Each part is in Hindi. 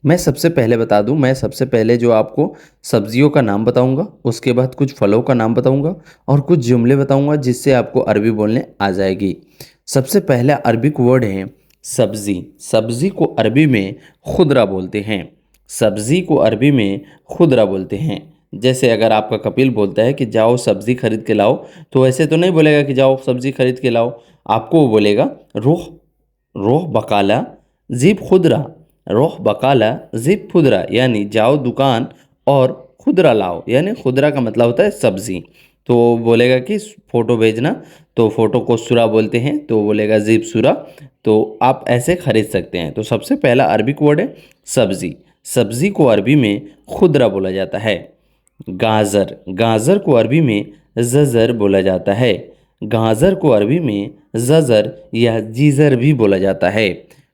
मैं सबसे पहले बता दूं, मैं सबसे पहले जो आपको सब्जियों का नाम बताऊंगा, उसके बाद कुछ फलों का नाम बताऊंगा और कुछ जुमले बताऊंगा जिससे आपको अरबी बोलने आ जाएगी। सबसे पहला अरबिक वर्ड है सब्ज़ी। सब्ज़ी को अरबी में खुदरा बोलते हैं। सब्ज़ी को अरबी में खुदरा बोलते हैं। जैसे अगर आपका कपिल बोलता है कि जाओ सब्ज़ी खरीद के लाओ, तो ऐसे तो नहीं बोलेगा कि जाओ सब्ज़ी खरीद के लाओ। आपको वो बोलेगा रोह रोह बकाला ज़िब खुदरा। रोह बकाला ज़िब खुदरा, यानी जाओ दुकान और खुदरा लाओ, यानी खुदरा का मतलब होता है सब्ज़ी। तो बोलेगा कि फ़ोटो भेजना, तो फ़ोटो को सुरा बोलते हैं, तो बोलेगा ज़िब सुरा। तो आप ऐसे खरीद सकते हैं। तो सबसे पहला अरबिक वर्ड है सब्ज़ी। सब्ज़ी को अरबी में खुदरा बोला जाता है। गाजर। गाजर को अरबी में ज़ज़र बोला जाता है। गाजर को अरबी में ज़ज़र या जीज़र भी बोला जाता है।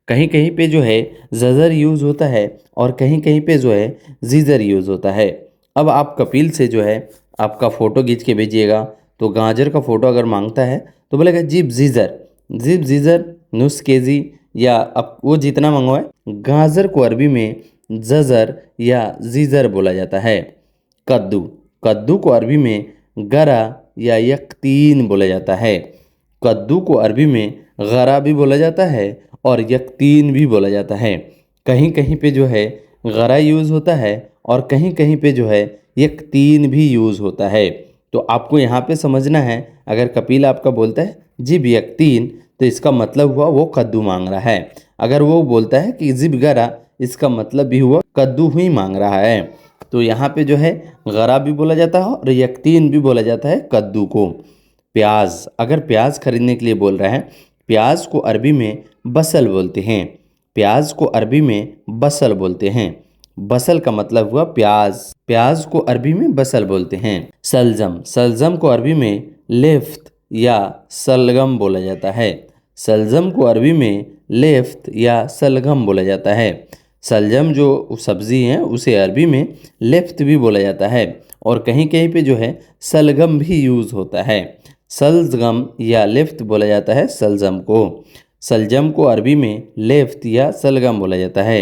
कहीं कहीं पे जो है ज़ज़र यूज़ होता है और कहीं कहीं पे जो है जीज़र यूज़ होता है। अब आप कपिल से जो है आपका फ़ोटो खींच के भेजिएगा, तो गाजर का फ़ोटो अगर मांगता है तो बोलेगा जिब जीज़र। जिब जीज़र नुस केजी, या अब वो जितना मंगवाए। गाजर को अरबी में ज़ज़र या जीज़र बोला जाता है। कद्दू। कद्दू को अरबी में गरा या यक्तीन बोला जाता है। कद्दू को अरबी में गरा भी बोला जाता है और यक्तीन भी बोला जाता है। कहीं कहीं पे जो है गरा यूज़ होता है और कहीं कहीं पे जो है यक्तीन भी यूज़ होता है। तो आपको यहाँ पे समझना है, अगर कपिल आपका बोलता है जिब यक्तीन, तो इसका मतलब हुआ वो कद्दू मांग रहा है। अगर वो बोलता है कि जिब गरा, इसका मतलब भी हुआ कद्दू ही मांग रहा है। तो यहाँ पे जो है गरा भी बोला जाता है और यक्तीन भी बोला जाता है कद्दू को। प्याज। अगर प्याज खरीदने के लिए बोल रहा है, प्याज को अरबी में बसल बोलते हैं। प्याज को अरबी में बसल बोलते हैं। बसल का मतलब हुआ प्याज। प्याज को अरबी में बसल बोलते हैं। सलजम। सलजम को अरबी में लेफ्त या सलगम बोला जाता है। सलजम को अरबी में लेफ्त या सलगम बोला जाता है। सलजम जो सब्ज़ी है उसे अरबी में लेफ्त भी बोला जाता है और कहीं कहीं पे जो है सलगम भी यूज़ होता है। सलगम या लेफ्त बोला जाता है सलजम को। सलजम को अरबी में लेफ्त या सलगम बोला जाता है।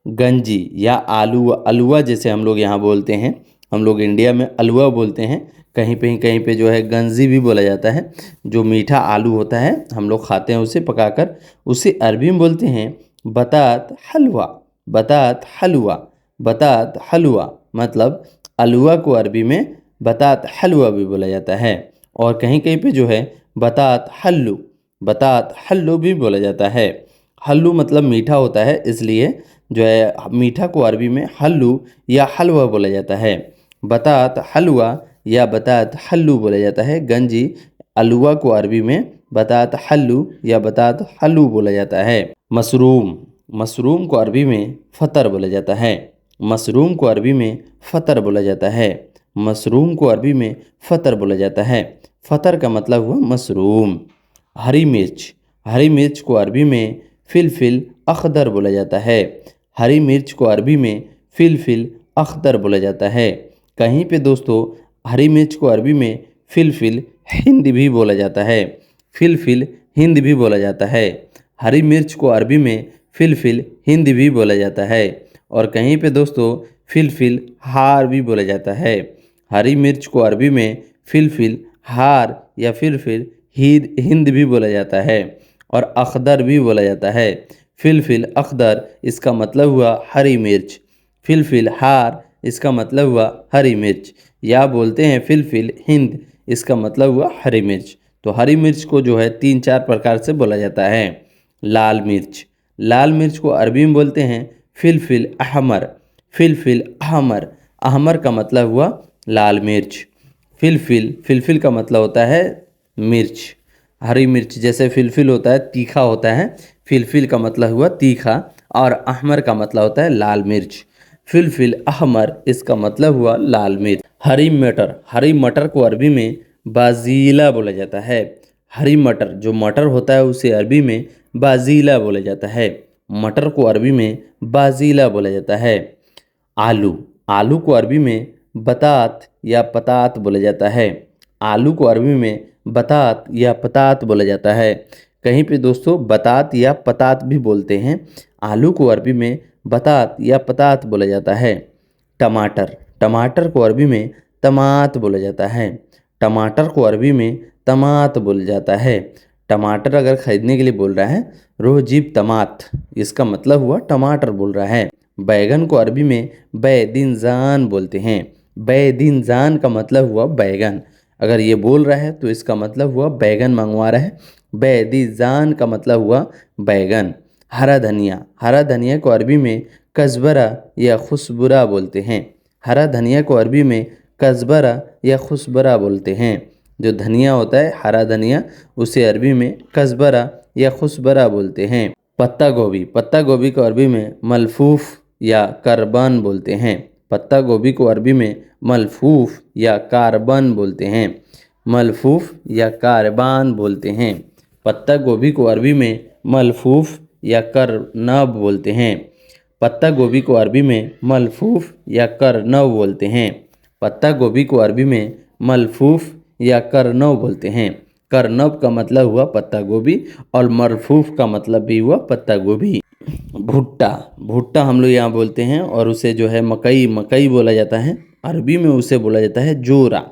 गंजी या आलू अलुआ जैसे हम लोग यहाँ बोलते हैं, हम लोग इंडिया में अलुआ बोलते हैं, कहीं पे जो है गंजी भी बोला जाता है। जो मीठा आलू होता है हम लोग खाते हैं उसे पकाकर, उसे अरबी में बोलते हैं बतात हलवा। बतात हलवा। बतात हलवा मतलब अलुआ को अरबी में बतात हलवा भी बोला जाता है और कहीं कहीं पे जो है बतात हल्लू। बतात हल्लू भी बोला जाता है। हल्लू मतलब मीठा होता है, इसलिए जो है मीठा को अरबी में हल्लू या हलवा बोला जाता है। बतात हलवा या बतात हल्लू बोला जाता है। गंजी अलुआ को अरबी में बतात हल्लू या बतात हल्लू बोला जाता है। मशरूम। मशरूम को अरबी में फ़तर बोला जाता है। मशरूम को अरबी में फ़तर बोला जाता है। मशरूम को अरबी में फ़तर बोला जाता है। फ़तर का मतलब हुआ मशरूम। हरी मिर्च। हरी मिर्च को अरबी में फिलफिल अखदर बोला जाता है। हरी मिर्च को अरबी में फिलफिल अखदर बोला जाता है। कहीं पे दोस्तों हरी मिर्च को अरबी में फिलफिल हिंद भी बोला जाता है। फिलफिल हिंद भी बोला जाता है। हरी मिर्च को अरबी में फिलफिल हिंद भी बोला जाता है और कहीं पे दोस्तों फिलफिल हार भी बोला जाता है। हरी मिर्च को अरबी में फिलफिल हार या फिलफिल हिंद भी बोला जाता है और अखदर भी बोला जाता है। फिलफिल अखदर इसका मतलब हुआ हरी मिर्च। फिलफिल हार इसका मतलब हुआ हरी मिर्च, या बोलते हैं फिलफिल हिंद, इसका मतलब हुआ हरी मिर्च। तो हरी मिर्च को जो है 3-4 प्रकार से बोला जाता है। लाल मिर्च। लाल मिर्च को अरबी में बोलते हैं फिलफिल अहमर। फिलफिल अहमर। अहमर का मतलब हुआ लाल मिर्च। फिलफिल का मतलब होता है मिर्च। हरी मिर्च जैसे फिलफिल होता है तीखा होता है, फिलफिल का मतलब हुआ तीखा, और अहमर का मतलब होता है लाल मिर्च। फिलफिल अहमर इसका मतलब हुआ लाल मिर्च। हरी मटर। हरी मटर को अरबी में बाजीला बोला जाता है। हरी मटर जो मटर होता है उसे अरबी में बाजीला बोला जाता है। मटर को अरबी में बाजीला बोला जाता है। आलू। आलू को अरबी में बतात या पतात बोला जाता है। आलू को अरबी में बतात या पतात बोला जाता है। कहीं पे दोस्तों बतात या पतात भी बोलते हैं। आलू को अरबी में बतात या पतात बोला जाता है। टमाटर, टमाटर को अरबी में तमात बोला जाता है। टमाटर को अरबी में तमात बोला जाता है। टमाटर अगर खरीदने के लिए बोल रहा है रोहजीब तमात, इसका मतलब हुआ टमाटर बोल रहा है। बैगन को अरबी में बैदिनजान बोलते हैं। बैदिनजान का मतलब हुआ बैगन। अगर ये बोल रहा है तो इसका मतलब हुआ बैगन मंगवा रहा है। बैदिजान का मतलब हुआ बैगन। हरा धनिया, हरा धनिया को अरबी में कज़बरा या खुशबुरा बोलते हैं। हरा धनिया को अरबी में कज़बरा या खुशबरा बोलते हैं। जो धनिया होता है हरा धनिया, उसे अरबी में कज़बरा या खुशबरा बोलते हैं। पत्ता गोभी, पत्ता गोभी को अरबी में मलफूफ या करबन बोलते हैं। पत्ता गोभी को अरबी में मलफूफ या कारबन बोलते हैं। मलफूफ या कारबान बोलते हैं। पत्ता गोभी को अरबी में मलफूफ या करनब बोलते हैं। पत्ता गोभी को अरबी में मलफूफ या करनब बोलते हैं। पत्ता गोभी को अरबी में मलफूफ या करनब बोलते हैं। करनब का मतलब हुआ पत्ता गोभी और मलफूफ का मतलब भी हुआ पत्ता गोभी। भुट्टा, भुट्टा हम लोग यहाँ बोलते हैं और उसे जो है मकई, मकई बोला जाता है। अरबी में उसे बोला जाता है जोरा।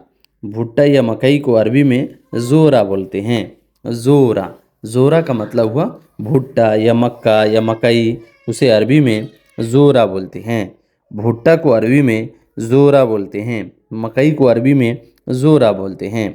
भुट्टा या मकई को अरबी में जोरा बोलते हैं। जोरा, जोरा का मतलब हुआ भुट्टा या मक्का या मकई, उसे अरबी में जोरा बोलते हैं। भुट्टा को अरबी में जोरा बोलते हैं। मकई को अरबी में जोरा बोलते हैं।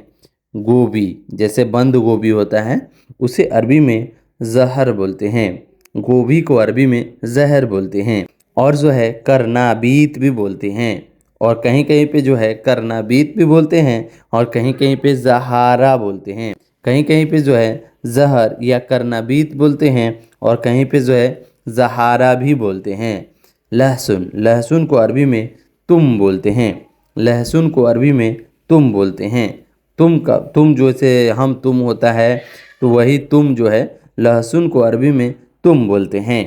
गोभी, जैसे बंद गोभी होता है, उसे अरबी में जहर बोलते हैं। गोभी को अरबी में जहर बोलते हैं। और जो है करनाबीत भी बोलते हैं, और कहीं कहीं पे जो है करनाबीत भी बोलते हैं, और कहीं कहीं पे जहारा बोलते हैं। कहीं कहीं पे जो है जहर या करनाबीत बोलते हैं, और कहीं पे जो है जहारा भी बोलते हैं। लहसुन, लहसुन को अरबी में तुम बोलते हैं। लहसुन को अरबी में तुम बोलते हैं। तुम जैसे हम तुम होता है, तो वही तुम जो है लहसुन को अरबी में तुम बोलते हैं।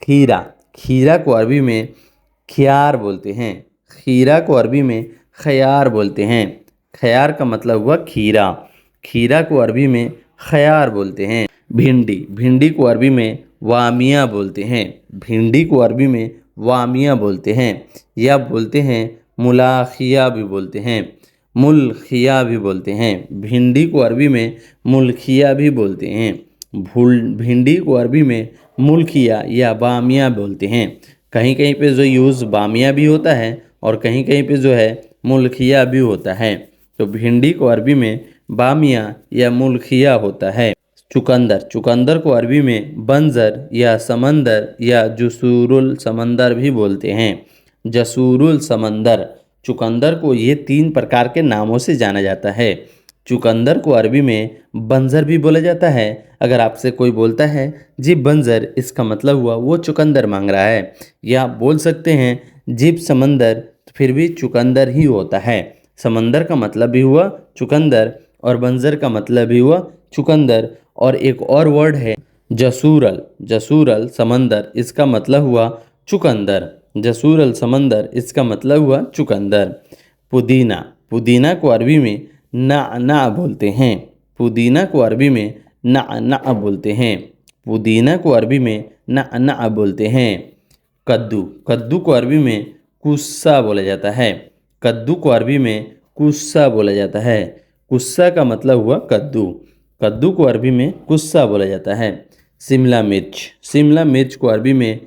खीरा, खीरा को अरबी में खियार बोलते हैं। खीरा को अरबी में खयार बोलते हैं। खयार का मतलब हुआ खीरा। खीरा को अरबी में खयार बोलते हैं। भिंडी, भिंडी को अरबी में वामिया बोलते हैं। भिंडी को अरबी में वामिया बोलते हैं, या बोलते हैं मुलाखिया भी बोलते हैं। मुलखिया भी बोलते हैं। भिंडी को अरबी में मुलखिया भी बोलते हैं। भिंडी को अरबी में मुलखिया या बामिया बोलते हैं। कहीं कहीं पे जो यूज़ बामिया भी होता है और कहीं कहीं पे जो है मुलखिया भी होता है। तो भिंडी को अरबी में बामिया या मुलखिया होता है। चुकंदर, चुकंदर को अरबी में बंजर या समंदर या जसूरुल समंदर भी बोलते हैं। जसूरुल समंदर, चुकंदर को ये 3 प्रकार के नामों से जाना जाता है। चुकंदर को अरबी में बंजर भी बोला जाता है। अगर आपसे कोई बोलता है जी बंजर, इसका मतलब हुआ वो चुकंदर मांग रहा है। या बोल सकते हैं जीप समंदर, तो फिर भी चुकंदर ही होता है। समंदर का मतलब भी हुआ चुकंदर और बंजर का मतलब भी हुआ चुकंदर। और एक और वर्ड है जसूरल, जसूरल समंदर, इसका मतलब हुआ चुकंदर। जसूरल समंदर, इसका मतलब हुआ चुकंदर। पुदीना, पुदीना को अरबी में ना बोलते हैं। पुदीना को अरबी में ना बोलते हैं। पुदीना को अरबी में ना बोलते हैं। कद्दू, कद्दू को अरबी में कुस्सा बोला जाता है। कद्दू को अरबी में कुस्सा बोला जाता है। कुस्सा का मतलब हुआ कद्दू। कद्दू को अरबी में कुस्सा बोला जाता है। शिमला मिर्च, शिमला मिर्च को अरबी में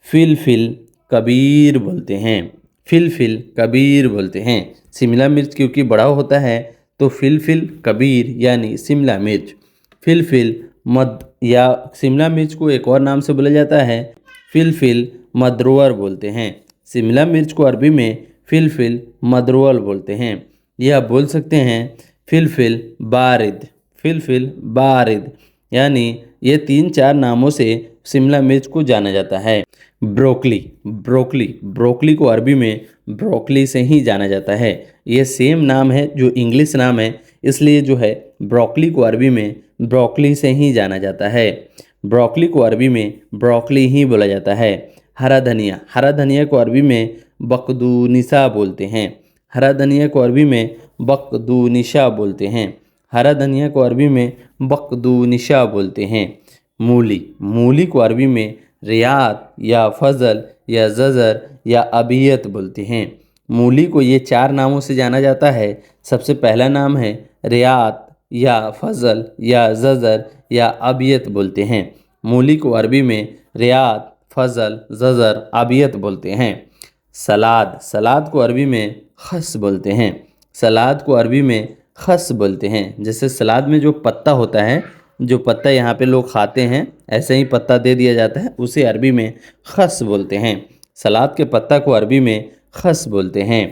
फिलफिल कबीर बोलते हैं। फिलफिल कबीर बोलते हैं। शिमला मिर्च क्योंकि बड़ा होता है तो फिलफिल कबीर यानी शिमला मिर्च। फिलफिल मद या शिमला मिर्च को एक और नाम से बोला जाता है फिलफिल मदरवर बोलते हैं। शिमला मिर्च को अरबी में फिलफिल मदरवल बोलते हैं। यह बोल सकते हैं फिलफिल बारिद, फिलफिल बारिद, यानी ये 3-4 नामों से शिमला मिर्च को जाना जाता है। ब्रोकली, ब्रोकली, ब्रोकली को अरबी में ब्रोकली से ही जाना जाता है। ये सेम नाम है जो इंग्लिश नाम है, इसलिए जो है ब्रोकली को अरबी में ब्रोकली से ही जाना जाता है। ब्रोकली को अरबी में ब्रोकली ही बोला जाता है। हरा धनिया, हरा धनिया को अरबी में बकदूनिसा बोलते हैं। हरा धनिया को अरबी में बकदूनिशा बोलते हैं। हरा धनिया को अरबी में बकदूनिशा बोलते हैं। मूली, मूली को अरबी में रियात या फजल या जजर या अबियत बोलते हैं। मूली को ये 4 नामों से जाना जाता है। सबसे पहला नाम है रियात या फजल या जजर या अबियत बोलते हैं। मूली को अरबी में रियात, फजल, जजर, अबियत बोलते हैं। सलाद, सलाद को अरबी में खस बोलते हैं। सलाद को अरबी में खस बोलते हैं। जैसे सलाद में जो पत्ता होता है, जो पत्ता यहाँ पे लोग खाते हैं, ऐसे ही पत्ता दे दिया जाता है, उसे अरबी में खस बोलते हैं। सलाद के पत्ता को अरबी में खस बोलते हैं।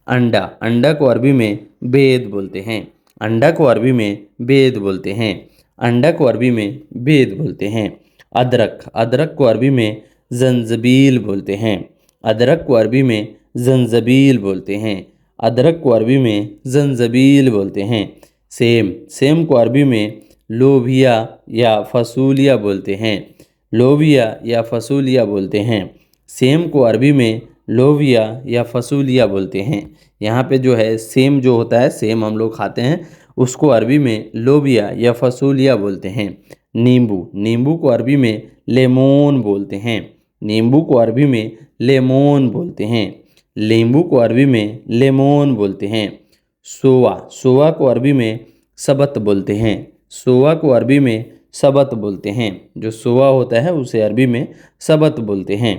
अंडा, अंडा को अरबी में बेद बोलते हैं। अंडा को अरबी में बेद बोलते हैं। अंडा को अरबी में बेद बोलते हैं। अदरक, अदरक को अरबी में जंजबील बोलते हैं। अदरक को अरबी में जंजबील बोलते हैं। अदरक को अरबी में जंजबील बोलते हैं। सेम, सेम को अरबी में लोबिया या फसूलिया बोलते हैं। लोबिया या फसूलिया बोलते हैं। सेम को अरबी में लोबिया या फसूलिया बोलते हैं। यहाँ पे जो है सेम जो होता है, सेम हम लोग खाते हैं, उसको अरबी में लोबिया या फसूलिया बोलते हैं। नींबू, नींबू को अरबी में लेमोन बोलते हैं। नींबू को अरबी में लेमोन बोलते हैं। नींबू को अरबी में लेमोन बोलते हैं। सोआ, सोआ को अरबी में सबत बोलते हैं। सोआ को अरबी में सबत बोलते हैं। जो सोआ होता है उसे अरबी में सबत बोलते हैं।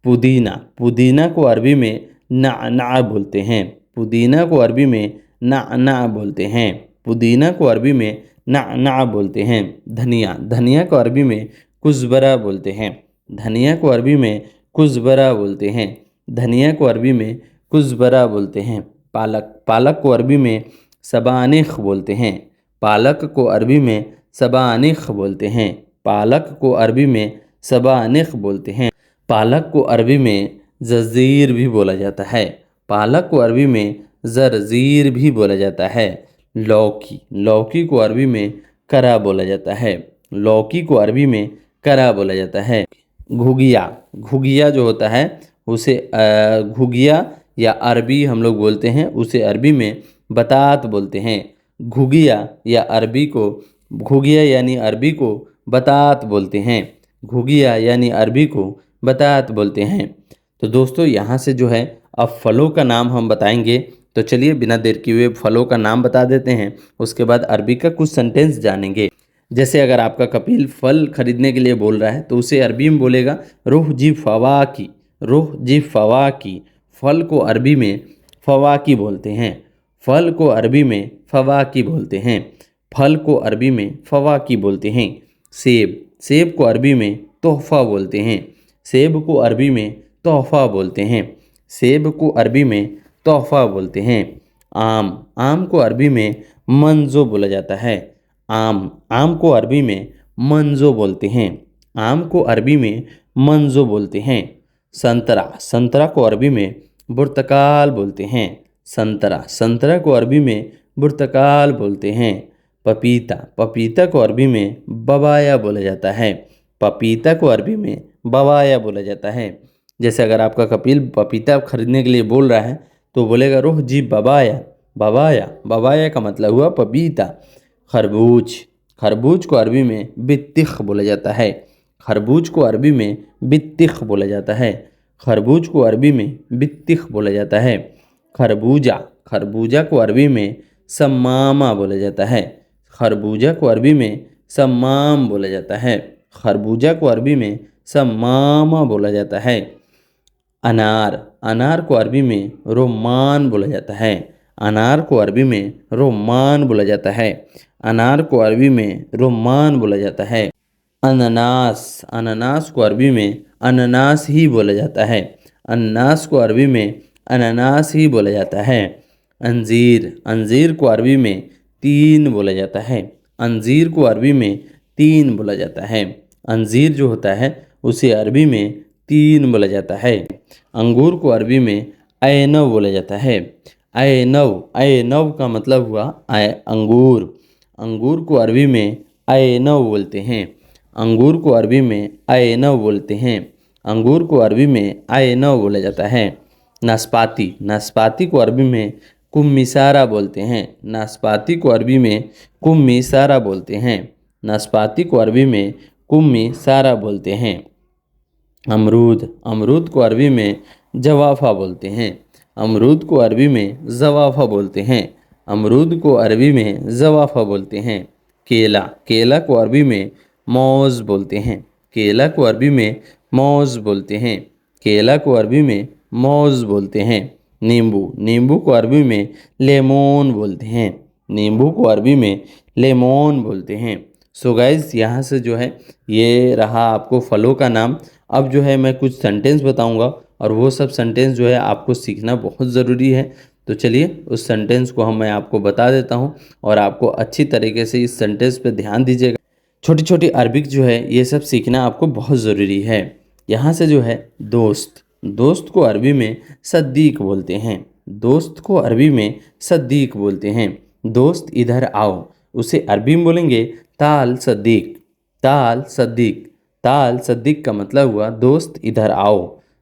पुदीना, पुदीना को अरबी में ना बोलते हैं। पुदीना को अरबी में ना बोलते हैं। पुदीना को अरबी में ना बोलते हैं। धनिया, धनिया को अरबी में कुज़बरा बोलते हैं। धनिया को अरबी में कुज़बरा बोलते हैं। धनिया को अरबी में कुज़बरा बोलते हैं। पालक, पालक को अरबी में सबानिख बोलते हैं। पालक को अरबी में सबानिख बोलते हैं। पालक को अरबी में सबानिख बोलते हैं। पालक को अरबी में जज़ीर भी बोला जाता है। पालक को अरबी में ज़रज़ीर भी बोला जाता है। लौकी, लौकी को अरबी में करा बोला जाता है। लौकी को अरबी में करा बोला जाता है। घुगिया, घुगिया जो होता है उसे घुगिया या अरबी हम लोग बोलते हैं, उसे अरबी में बतात बोलते हैं। घुगिया या अरबी को, घुगिया यानी अरबी को बतात बोलते हैं। घुगिया यानी अरबी को बतात बोलते हैं। तो दोस्तों यहाँ से जो है अब फलों का नाम हम बताएंगे। तो चलिए बिना देर किए हुए फलों का नाम बता देते हैं, उसके बाद अरबी का कुछ सेंटेंस जानेंगे। जैसे अगर आपका कपिल फल खरीदने के लिए बोल रहा है तो उसे अरबी में बोलेगा रुह जी फवाकी, रुह जी फवाकी। फल को अरबी में फवाकी बोलते हैं। फल को अरबी में फवाकी बोलते हैं। फल को अरबी में फवाकी बोलते हैं। सेब, सेब को अरबी में तोहफ़ा बोलते हैं। सेब को अरबी में तोहफ़ा बोलते हैं। सेब को अरबी में तोहफ़ा बोलते हैं। आम, आम को अरबी में मंजो बोला जाता है। आम, आम को अरबी में मंजो बोलते हैं। आम को अरबी में मंजो बोलते हैं। संतरा, संतरा को अरबी में बुर्तकाल बोलते हैं। संतरा, संतरा को अरबी में बुर्तकाल बोलते हैं। पपीता, पपीता को अरबी में बबाया बोला जाता है। पपीता को अरबी में बबाया बोला जाता है। जैसे अगर आपका कपिल पपीता खरीदने के लिए बोल रहा है तो बोलेगा रोह जी बबाया, बबाया, बबाया का मतलब हुआ पपीता। खरबूज, खरबूज को अरबी में बित्तिख बोला जाता है। खरबूज को अरबी में बित्तिख बोला जाता है। खरबूज को अरबी में बित्तिख बोला जाता है। खरबूजा, खरबूजा को अरबी में सम्मामा बोला जाता है। खरबूजा को अरबी में सम्माम बोला जाता है। खरबूजा को अरबी में सम्मामा बोला जाता है। अनार, अनार को अरबी में रोमान बोला जाता है। अनार को अरबी में रोमान बोला जाता है। अनार को अरबी में रोमान बोला जाता है। अनानास, अनानास को अरबी में अनानास ही बोला जाता है। अनानास को अरबी में अनानास ही बोला जाता है। अंजीर, अंजीर को अरबी में तीन बोला जाता है। अंजीर को अरबी में तीन बोला जाता है। अंजीर जो होता है उसे अरबी में तीन बोला जाता है। अंगूर को अरबी में ऐनव बोला जाता है। ऐनव, ऐनव का मतलब हुआ अंगूर। अंगूर को अरबी में ऐनव बोलते हैं। अंगूर को अरबी में ऐनव बोलते हैं। अंगूर को अरबी में ऐनव बोला जाता है। नाशपाती, नाशपाती को अरबी में कुम्मिसारा बोलते हैं। नाशपाती को अरबी में कुम्मिसारा बोलते हैं। नाशपाती को अरबी में कुम्मिसारा बोलते हैं। अमरूद, अमरूद को अरबी में जवाफ़ा बोलते हैं। अमरूद को अरबी में जवाफ़ा बोलते हैं। अमरूद को अरबी में जवाफ़ा बोलते हैं। केला, केला को अरबी में मौज़ बोलते हैं। केला को अरबी में मौज़ बोलते हैं। केला को अरबी में मौज़ बोलते हैं। नींबू, नींबू को अरबी में लेमोन बोलते हैं। नींबू को अरबी में लेमोन बोलते हैं। सो गाइज, यहाँ से जो है ये रहा आपको फलों का नाम। अब जो है मैं कुछ सेंटेंस बताऊंगा और वो सब सेंटेंस जो है आपको सीखना बहुत ज़रूरी है। तो चलिए उस सेंटेंस को मैं आपको बता देता हूँ और आपको अच्छी तरीके से इस सेंटेंस पे ध्यान दीजिएगा। छोटी छोटी अरबिक जो है ये सब सीखना आपको बहुत ज़रूरी है। यहाँ से जो है दोस्त, दोस्त को अरबी में सद्दीक बोलते हैं। दोस्त को अरबी में सद्दीक बोलते हैं। दोस्त इधर आओ, उसे अरबी में बोलेंगे ताल सद्दीक। ताल सद्दीक, ताल सद्दीक का मतलब हुआ दोस्त इधर आओ।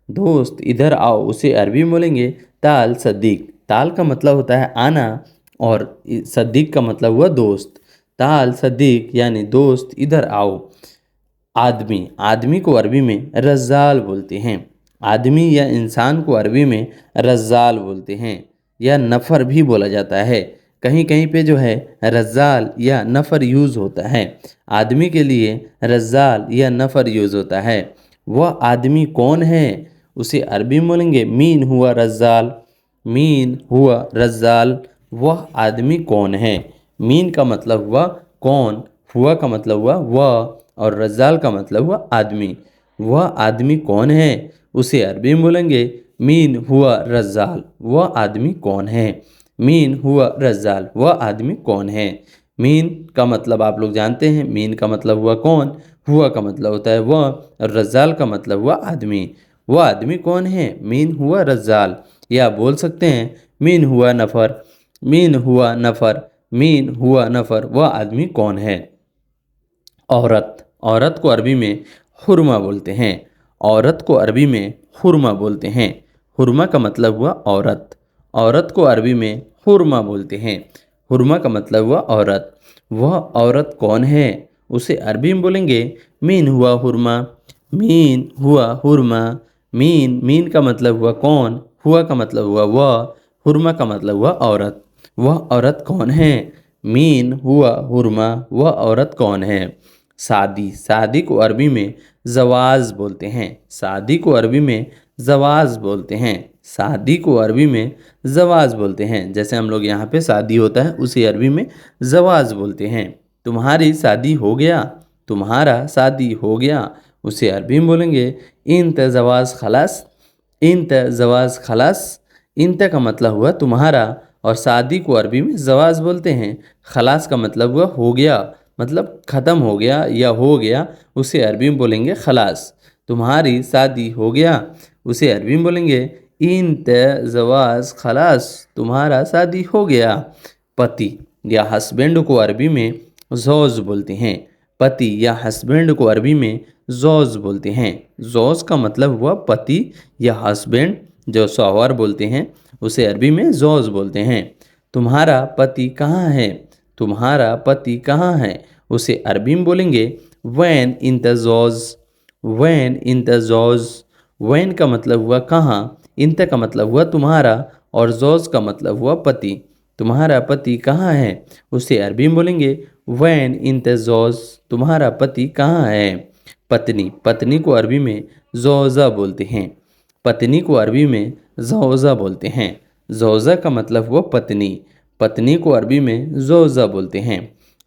दोस्त इधर आओ, उसे अरबी में बोलेंगे ताल सद्दीक। ताल का मतलब होता है आना और सद्दीक का मतलब हुआ दोस्त। ताल सद्दीक यानी दोस्त इधर आओ। आदमी, आदमी को अरबी में रज़्ज़ाल बोलते हैं। आदमी या इंसान को अरबी में रज़्ज़ाल बोलते हैं या नफ़र भी बोला जाता है। कहीं कहीं पे जो है रज़्ज़ाल या नफ़र यूज़ होता है। आदमी के लिए रज़्ज़ाल या नफ़र यूज़ होता है। वह आदमी कौन है, उसे अरबी में बोलेंगे मीन हुआ रज़्ज़ाल। मीन हुआ रज़्ज़ाल, वह आदमी कौन है। मीन का मतलब हुआ कौन, हुआ का मतलब हुआ वह और रज़्ज़ाल का मतलब हुआ आदमी। वह आदमी कौन है, उसे अरबी में बोलेंगे मीन हुआ रज़्ज़ाल। वह आदमी कौन है। मीन हुआ रज़्ज़ाल, वह आदमी कौन है। मीन का मतलब आप लोग जानते हैं, मीन का मतलब हुआ कौन, हुआ का मतलब होता है वह और रज़्ज़ाल का मतलब हुआ आदमी। वह आदमी कौन है, मीन हुआ रज़्ज़ाल। या बोल सकते हैं मीन हुआ नफ़र। मीन हुआ नफ़र, मीन हुआ नफ़र, वह आदमी कौन है। औरत, औरत को अरबी में हुरमा बोलते हैं। औरत को अरबी में हुरमा बोलते हैं। हुरमा का मतलब हुआ औरत। औरत को अरबी में हुरमा बोलते हैं। हुरमा का मतलब हुआ औरत। वह औरत कौन है, उसे अरबी में बोलेंगे मीन हुआ हुरमा। मीन हुआ हुरमा। मीन, मीन का मतलब हुआ कौन, हुआ का मतलब हुआ वह, हुरमा का मतलब हुआ औरत। वह औरत कौन है, मीन हुआ हुरमा, वह औरत कौन है। शादी, शादी को अरबी में जवाज़ बोलते हैं। शादी को अरबी में जवाज़ बोलते हैं। शादी को अरबी में जवाज़ बोलते हैं। जैसे हम लोग यहाँ पे शादी होता है उसे अरबी में जवाज़ बोलते हैं। तुम्हारी शादी हो गया, तुम्हारा शादी हो गया, उसे अरबी में बोलेंगे इंत जवाज़ खलास। इंत जवाज़ खलास। इंत का मतलब हुआ तुम्हारा और शादी को अरबी में जवाज़ बोलते हैं। खलास का मतलब हुआ हो गया, मतलब ख़त्म हो गया या हो गया, उसे अरबी में बोलेंगे खलास। तुम्हारी शादी हो गया, उसे अरबी में बोलेंगे इंत जवाज़ खलास, तुम्हारा शादी हो गया। पति या हस्बैंड को अरबी में ज़ौज बोलते हैं। पति या हस्बैंड को अरबी में ज़ौज बोलते हैं। ज़ौज का मतलब हुआ पति या हस्बैंड, जो शौहर बोलते हैं उसे अरबी में ज़ौज बोलते हैं। तुम्हारा पति कहाँ है, तुम्हारा पति कहाँ है, उसे अरबी में बोलेंगे वैन इन द ज़ौज। वैन इन द ज़ौज। वैन का मतलब हुआ कहाँ, इंत का मतलब हुआ तुम्हारा और ज़ौज का मतलब हुआ पति। तुम्हारा पति कहाँ है, उसे अरबी में बोलेंगे वैन इन द ज़ौज, तुम्हारा पति कहाँ है। पत्नी, पत्नी को अरबी में ज़ौज़ा बोलते हैं। पत्नी को अरबी में ज़ौज़ा बोलते हैं। ज़ौज़ा का मतलब हुआ पत्नी। पत्नी को अरबी में ज़ौज़ा बोलते हैं।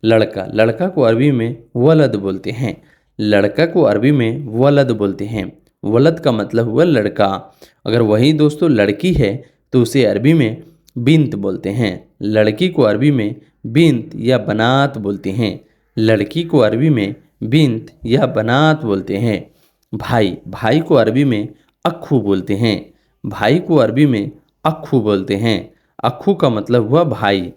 लड़का, लड़का को अरबी में वलद बोलते हैं। लड़का को अरबी में वलद बोलते हैं। वलद का मतलब हुआ लड़का। अगर वही दोस्तों लड़की है तो उसे अरबी में बिन्त बोलते हैं। लड़की को अरबी में बिन्त या बनात बोलते हैं। लड़की को अरबी में बिन्त या बनात बोलते हैं। भाई, भाई को अरबी में अक्खू बोलते हैं। भाई को अरबी में अक्खू बोलते हैं। अक्खू का मतलब हुआ भाई।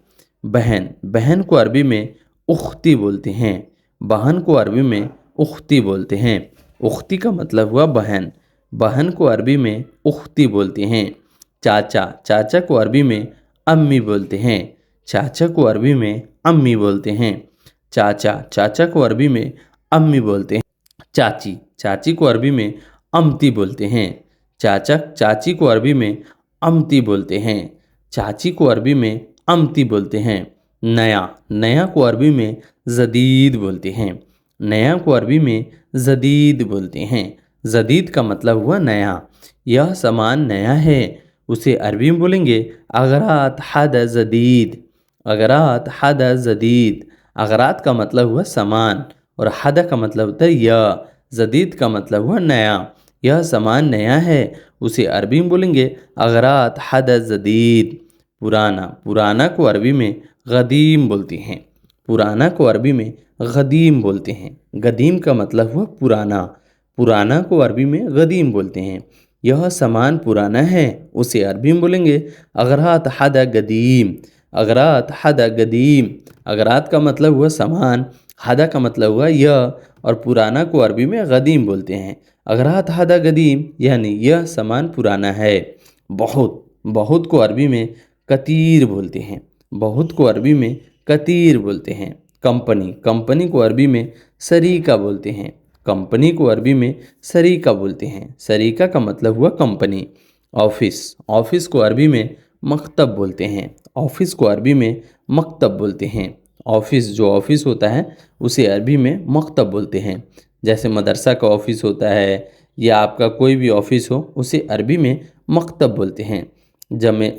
बहन, बहन को अरबी में उख्ती बोलते हैं। बहन को अरबी में उख्ती बोलते हैं। उख्ती का मतलब हुआ बहन। बहन को अरबी में उख्ती बोलते हैं। चाचा, चाचा को अरबी में अम्मी बोलते हैं। चाचा को अरबी में अम्मी बोलते हैं। चाचा, चाचा को अरबी में अम्मी बोलते हैं। चाची, चाची को अरबी में अमती बोलते हैं। चाचा चाची को अरबी में अमती बोलते हैं। चाची को अरबी में अमती बोलते हैं। नया नया को अरबी में जदीद बोलते हैं। नया को अरबी में जदीद बोलते हैं। जदीद का मतलब हुआ नया। यह सामान नया है, उसे अरबी में बोलेंगे अगरात हद जदीद। अगरात हद जदीद। अगरात का मतलब हुआ सामान और हद का मतलब होता है यह। जदीद का मतलब हुआ नया। यह सामान नया है, उसे अरबी में बोलेंगे अगरात हद जदीद। पुराना पुराना को अरबी में गदीम बोलते हैं। पुराना को अरबी में गदीम बोलते हैं। गदीम का मतलब हुआ पुराना। पुराना को अरबी में गदीम बोलते हैं। यह सामान पुराना है, उसे अरबी में बोलेंगे अगरात हद गदीम। अगरात हद गदीम। अगरात का मतलब हुआ सामान, हदा का मतलब हुआ यह, और पुराना को अरबी में गदीम बोलते हैं। अगरात हदा गदीम यानी यह सामान पुराना है। बहुत बहुत को अरबी में कतीर बोलते हैं। बहुत को अरबी में कतीर बोलते हैं। कंपनी कंपनी को अरबी में शरीका बोलते हैं। कंपनी को अरबी में शरीका बोलते हैं। शरीका का मतलब हुआ कंपनी। ऑफिस ऑफिस को अरबी में मकतब बोलते हैं। ऑफिस को अरबी में मकतब बोलते हैं। ऑफिस जो ऑफिस होता है उसे अरबी में मकतब बोलते हैं। जैसे मदरसा का ऑफिस होता है या आपका कोई भी ऑफिस हो, उसे अरबी में मकतब बोलते हैं। जमे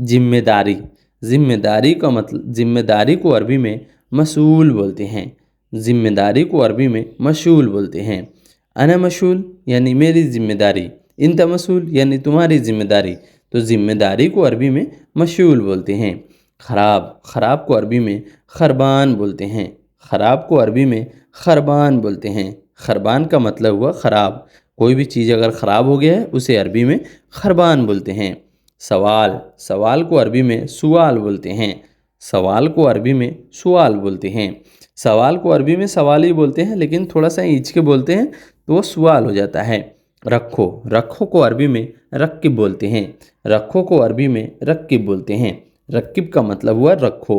जिम्मेदारी जिम्मेदारी का मतलब जिम्मेदारी को अरबी में मसूल बोलते हैं। जिम्मेदारी को अरबी में मशूल बोलते हैं। अना मशूल यानी मेरी जिम्मेदारी, इंता मसूल यानी तुम्हारी जिम्मेदारी। तो जिम्मेदारी को अरबी में मशूल बोलते हैं। खराब खराब को अरबी में खरबान बोलते हैं। खराब को अरबी में खरबान बोलते हैं। खरबान का मतलब हुआ ख़राब। कोई भी चीज़ अगर ख़राब हो गया है उसे अरबी में खरबान बोलते हैं। सवाल सवाल को अरबी में सुवाल बोलते हैं। सवाल को अरबी में सुवाल बोलते हैं। सवाल को अरबी में सवाल ही बोलते हैं, लेकिन थोड़ा सा ईंच के बोलते हैं तो वो सुवाल हो जाता है। रखो रखो को अरबी में रक्किब बोलते हैं। रखो को अरबी में रक्किब बोलते हैं। रक्किब का मतलब हुआ रखो।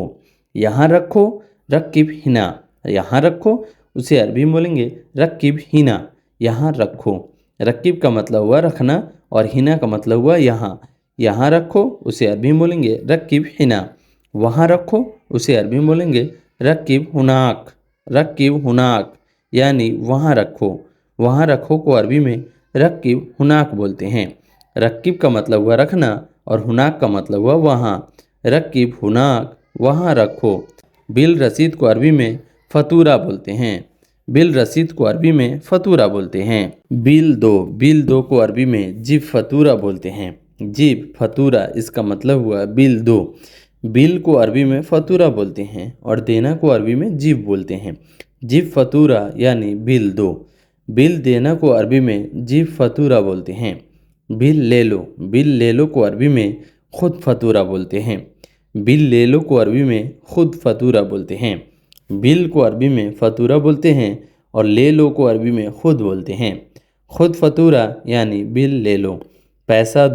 यहाँ रखो रक्किब हिना। यहाँ रखो उसे अरबी में बोलेंगे रक्किब हिना। यहाँ रखो। रक्किब का मतलब हुआ रखना और हिना का मतलब हुआ यहाँ। यहाँ रखो उसे अरबी में बोलेंगे रक्किब हिना। वहाँ रखो उसे अरबी में बोलेंगे रक्किब हुनाक। रक्किब हुनाक यानी वहाँ रखो। वहाँ रखो को अरबी में रक्किब हुनाक बोलते हैं। रक्किब का मतलब हुआ रखना और हुनाक का मतलब हुआ वहाँ। रक्किब हुनाक वहाँ रखो। बिल रसीद को अरबी में फतूरा बोलते हैं। बिल रसीद को अरबी में फतूरा बोलते हैं। बिल दो को अरबी में जिब फतूरा बोलते हैं। जिब फतूरा इसका मतलब हुआ बिल दो। बिल को अरबी में फतूरा बोलते हैं और देना को अरबी में जिब बोलते हैं। जिब फतूरा यानी बिल दो। बिल देना को अरबी में जिब फतूरा बोलते हैं। बिल ले लो को अरबी में खुद फतूरा बोलते हैं। बिल ले लो को अरबी में खुद फतूरा बोलते हैं। बिल को अरबी में फतूरा बोलते हैं और ले लो को अरबी में खुद बोलते हैं। खुद फतूरा यानी बिल ले लो। पैसा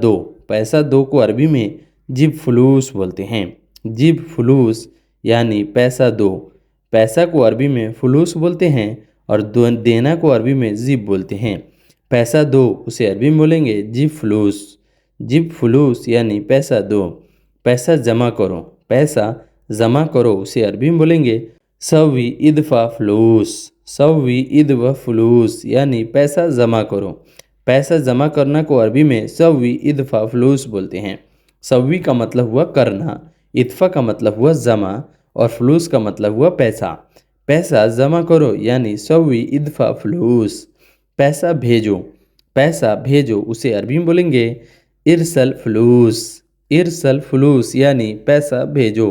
दो को अरबी में जिब फलूस बोलते हैं। जिब फलूस यानी पैसा दो। पैसा को अरबी में फलूस बोलते हैं और देना को अरबी में जिब बोलते हैं। पैसा दो उसे अरबी में बोलेंगे जिब फलूस। जिब फलूस यानी पैसा दो। पैसा जमा करो। पैसा जमा करो उसे अरबी में बोलेंगे सवी इदफा फलूस। सवी इदवा फलूस यानी पैसा जमा करो। पैसा जमा करना को अरबी में सवी इदफा फलूस बोलते हैं। सवी का मतलब हुआ करना, इदफा का मतलब हुआ जमा और फलूस का मतलब हुआ पैसा। पैसा जमा करो यानी सवी इदफा फलूस। पैसा भेजो उसे अरबी में बोलेंगे इरसल फलूस। इरसल फलूस यानी पैसा भेजो।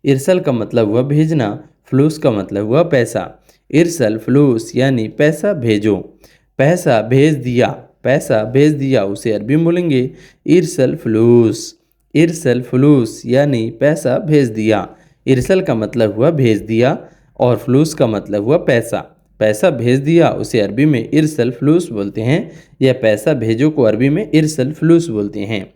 इरसल का मतलब हुआ भेजना, फलूस का मतलब हुआ पैसा। इरसल फलूस यानी पैसा भेजो। पैसा भेज दिया उसे अरबी में बोलेंगे इरसल फलूस। इरसल फलूस यानी पैसा भेज दिया। इरसल का मतलब हुआ भेज दिया और फलूस का मतलब हुआ पैसा। पैसा भेज दिया उसे अरबी में इरसल फलूस बोलते हैं या पैसा भेजो को अरबी में इरसल फलूस बोलते हैं।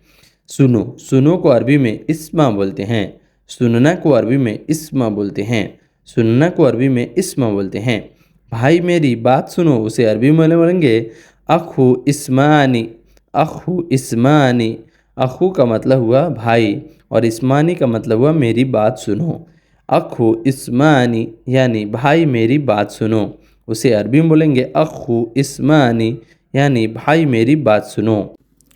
सुनो को अरबी में इस्मा बोलते हैं। सुनना को अरबी में इस्मा बोलते हैं। सुनना को अरबी में इस्मा बोलते हैं। भाई मेरी बात सुनो उसे अरबी में बोलेंगे अखु इस्मानी, अखु इस्मानी। अखु का मतलब हुआ भाई और इस्मानी का मतलब हुआ मेरी बात सुनो। अखु इस्मानी यानी भाई मेरी बात सुनो। उसे अरबी में बोलेंगे अखु इस्मानी यानी भाई मेरी बात सुनो।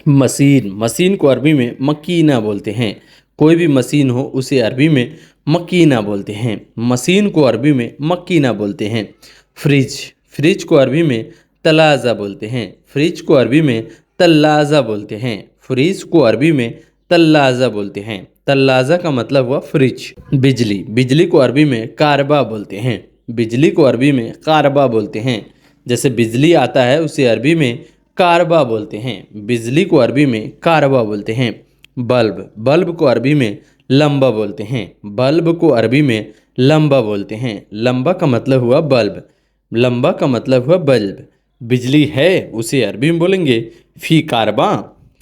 मशीन, मशीन को अरबी में मकीना बोलते हैं। कोई भी मशीन हो उसे अरबी में मकीना बोलते हैं। मशीन को अरबी में मकीना बोलते हैं। फ्रिज, फ्रिज को अरबी में तलाज़ा बोलते हैं। फ्रिज को अरबी में तल्लाज़ा बोलते हैं। फ्रिज को अरबी में तल्लाज़ा बोलते हैं। तल्लाज़ा का मतलब हुआ फ्रिज। बिजली, बिजली को अरबी में कारबा बोलते हैं। बिजली को अरबी में कारबा बोलते हैं। जैसे बिजली आता है उसे अरबी में कारबा बोलते हैं। बिजली को अरबी में कारबा बोलते हैं। बल्ब, बल्ब को अरबी में लंबा बोलते हैं। बल्ब को अरबी में लंबा बोलते हैं। लंबा का मतलब हुआ बल्ब, लंबा का मतलब हुआ बल्ब। बिजली है उसे अरबी में बोलेंगे फ़ी कारबा,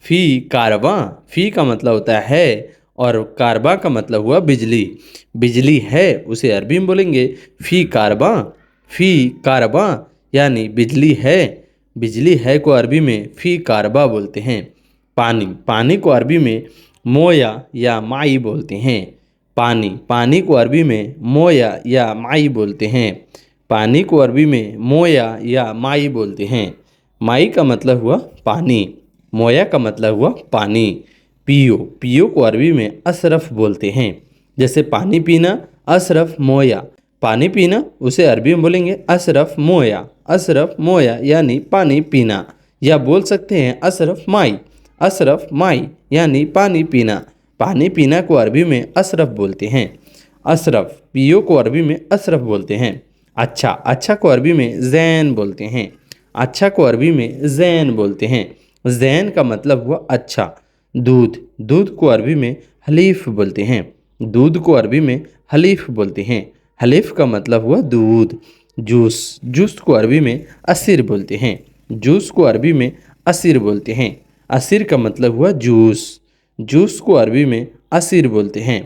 फ़ी कारबा। फ़ी का मतलब होता है और कारबा का मतलब हुआ बिजली। बिजली है उसे अरबी में बोलेंगे फ़ी कारबा, फ़ी कारबा यानी बिजली है। बिजली है को अरबी में फ़ी कारबा बोलते हैं। पानी, पानी को अरबी में मोया या माई बोलते हैं। पानी, पानी को अरबी में मोया या माई बोलते हैं। पानी को अरबी में मोया या माई बोलते हैं। माई का मतलब हुआ पानी, मोया का मतलब हुआ पानी। पियो, पियो को अरबी में अशरफ बोलते हैं। जैसे पानी पीना, अशरफ मोया। पानी पीना उसे अरबी में बोलेंगे अशरफ मोया, अशरफ मोया यानी पानी पीना। या बोल सकते हैं अशरफ माई, अशरफ माई यानी पानी पीना। पानी पीना को अरबी में अशरफ बोलते हैं। अशरफ, पियो को अरबी में अशरफ बोलते हैं। अच्छा, अच्छा को अरबी में ज़ैन बोलते हैं। अच्छा को अरबी में ज़ैन बोलते हैं। ज़ैन का मतलब हुआ अच्छा। दूध, दूध को अरबी में हलीफ बोलते हैं। दूध को अरबी में हलीफ बोलते हैं। हलीफ का मतलब हुआ दूध। जूस, जूस को अरबी में असीर बोलते हैं। जूस को अरबी में असीर बोलते हैं। असीर का मतलब हुआ जूस। जूस को अरबी में असीर बोलते हैं।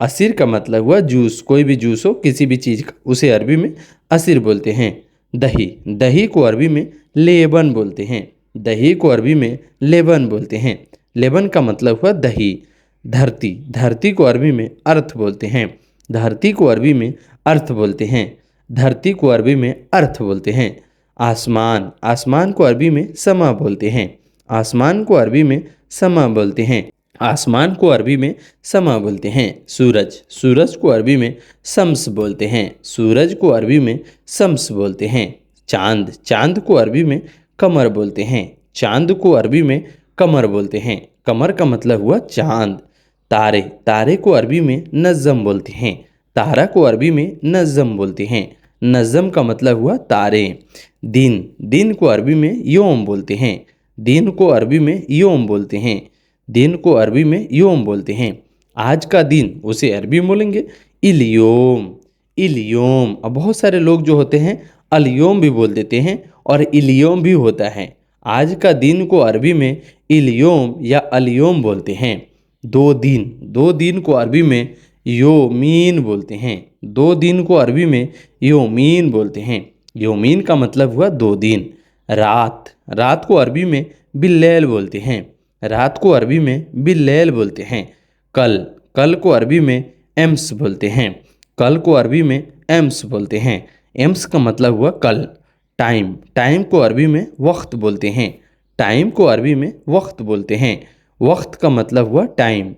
असीर का मतलब हुआ जूस। कोई भी जूस हो किसी भी चीज़ का उसे अरबी में असीर बोलते हैं। दही, दही को अरबी में लेबन बोलते हैं। दही को अरबी में लेबन बोलते हैं। लेबन का मतलब हुआ दही। धरती, धरती को अरबी में अर्थ बोलते हैं। धरती को अरबी में अर्थ बोलते हैं। धरती को अरबी में अर्थ बोलते हैं। आसमान, आसमान को अरबी में समा बोलते हैं। आसमान को अरबी में समा बोलते हैं। आसमान को अरबी में समा बोलते हैं। सूरज, सूरज को अरबी में शम्स बोलते हैं। सूरज को अरबी में शम्स बोलते हैं। चांद, चांद को अरबी में कमर बोलते हैं। चांद को अरबी में कमर बोलते हैं। कमर का मतलब हुआ चांद। तारे, तारे को अरबी में नज़्म बोलते हैं। तारा को अरबी में नज़्म बोलते हैं। नज़्म का मतलब हुआ तारे। दिन, दिन को अरबी में योम बोलते हैं। दिन को अरबी में योम बोलते हैं। दिन को अरबी में योम बोलते हैं। आज का दिन उसे अरबी में बोलेंगे इलयोम, इलयोम। अब बहुत सारे लोग जो होते हैं अलयोम भी बोल देते हैं और इलयोम भी होता है। आज का दिन को अरबी में इलयोम या अलयोम बोलते हैं। दो दिन, दो दिन को अरबी में योमीन बोलते हैं। दो दिन को अरबी में योमीन बोलते हैं। योमीन का मतलब हुआ दो दिन। रात, रात को अरबी में बिल्लैल बोलते हैं। रात को अरबी में बिल्लैल बोलते हैं। कल, कल को अरबी में एम्स बोलते हैं। कल को अरबी में एम्स बोलते हैं। एम्स का मतलब हुआ कल। टाइम, टाइम को अरबी में वक्त बोलते हैं। टाइम को अरबी में वक्त बोलते हैं। वक्त का मतलब हुआ टाइम।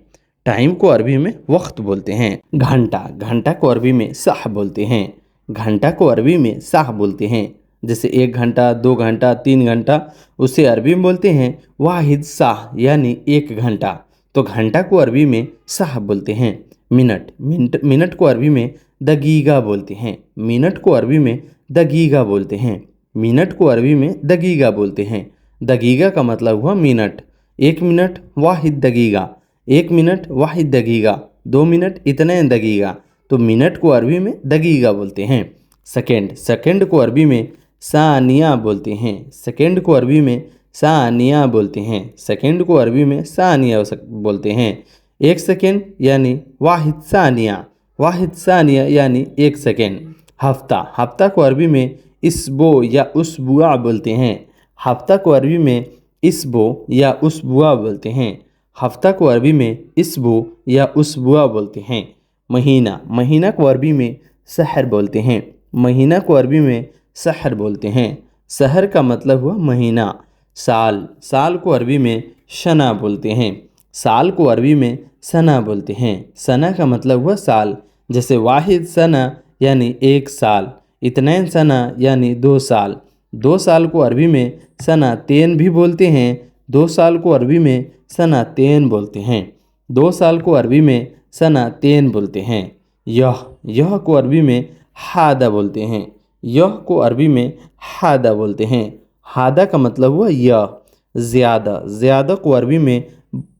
टाइम को अरबी में वक्त बोलते हैं। घंटा, घंटा को अरबी में साह बोलते हैं। घंटा को अरबी में साह बोलते हैं। जैसे 1 घंटा, 2 घंटा, 3 घंटा उसे अरबी में बोलते हैं वाहिद साह यानी 1 घंटा। तो घंटा को अरबी में साह बोलते हैं। मिनट, मिनट, मिनट को अरबी में दगीगा बोलते हैं। मिनट को अरबी में दगीगा बोलते हैं। मिनट को अरबी में दगीगा बोलते हैं। दगीगा का मतलब हुआ मिनट। 1 मिनट वाहिद दगीगा, 1 मिनट वाहिद दगीगा, 2 मिनट इतने दगीगा। तो मिनट को अरबी में दगीगा बोलते हैं। सेकंड, सेकंड को अरबी में सानिया बोलते हैं। सेकंड को अरबी में सानिया बोलते हैं। सेकंड को अरबी में सानिया बोलते हैं। 1 सेकंड यानी वाहिद सानिया, वाहिद सानिया यानी 1 सेकंड। हफ्ता, हफ्ता को अरबी में इसबो या उसबुआ बोलते हैं। हफ्ता को अरबी में इसबो या उसबुआ बोलते हैं। हफ्ता को अरबी में इसबो या उसबुआ बोलते हैं। महीना, महीना को अरबी में सहर बोलते हैं। महीना को अरबी में सहर बोलते हैं। सहर का मतलब हुआ महीना। साल, साल को अरबी में शना बोलते हैं। साल को अरबी में सना बोलते हैं। सना का मतलब हुआ साल, जैसे वाहिद सना यानी एक साल, इतनैन सना यानी 2 साल। 2 साल को अरबी में सना तेन भी बोलते हैं। 2 साल को अरबी में सना तेन बोलते हैं। 2 साल को अरबी में सना तेन बोलते हैं। यह को अरबी में हादा बोलते हैं। यह को अरबी में हादा बोलते हैं। हादा का मतलब हुआ यह। ज़्यादा, ज़्यादा को अरबी में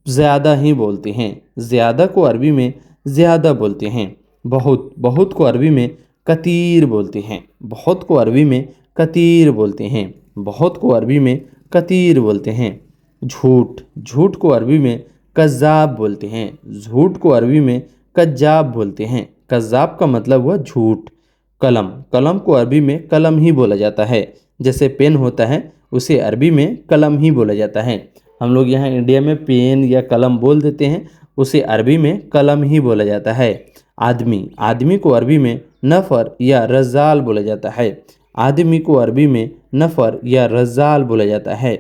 ज़्यादा ही बोलते हैं। ज़्यादा को अरबी में ज़्यादा बोलते हैं। बहुत, बहुत को अरबी में कतीर बोलते हैं। बहुत को अरबी में कतीर बोलते हैं। बहुत को अरबी में कतीर बोलते हैं। झूठ, झूठ को अरबी में कज़्ज़ाब बोलते हैं। झूठ को अरबी में कज़्ज़ाब बोलते हैं। कज़्ज़ाब का मतलब हुआ झूठ। कलम, कलम को अरबी में कलम ही बोला जाता है। जैसे पेन होता है उसे अरबी में कलम ही बोला जाता है। हम लोग यहाँ इंडिया में पेन या कलम बोल देते हैं, उसे अरबी में कलम ही बोला जाता है। आदमी, आदमी को अरबी में नफ़र या रज़ाल बोला जाता है। आदमी को अरबी में नफ़र या रज़ाल बोला जाता है।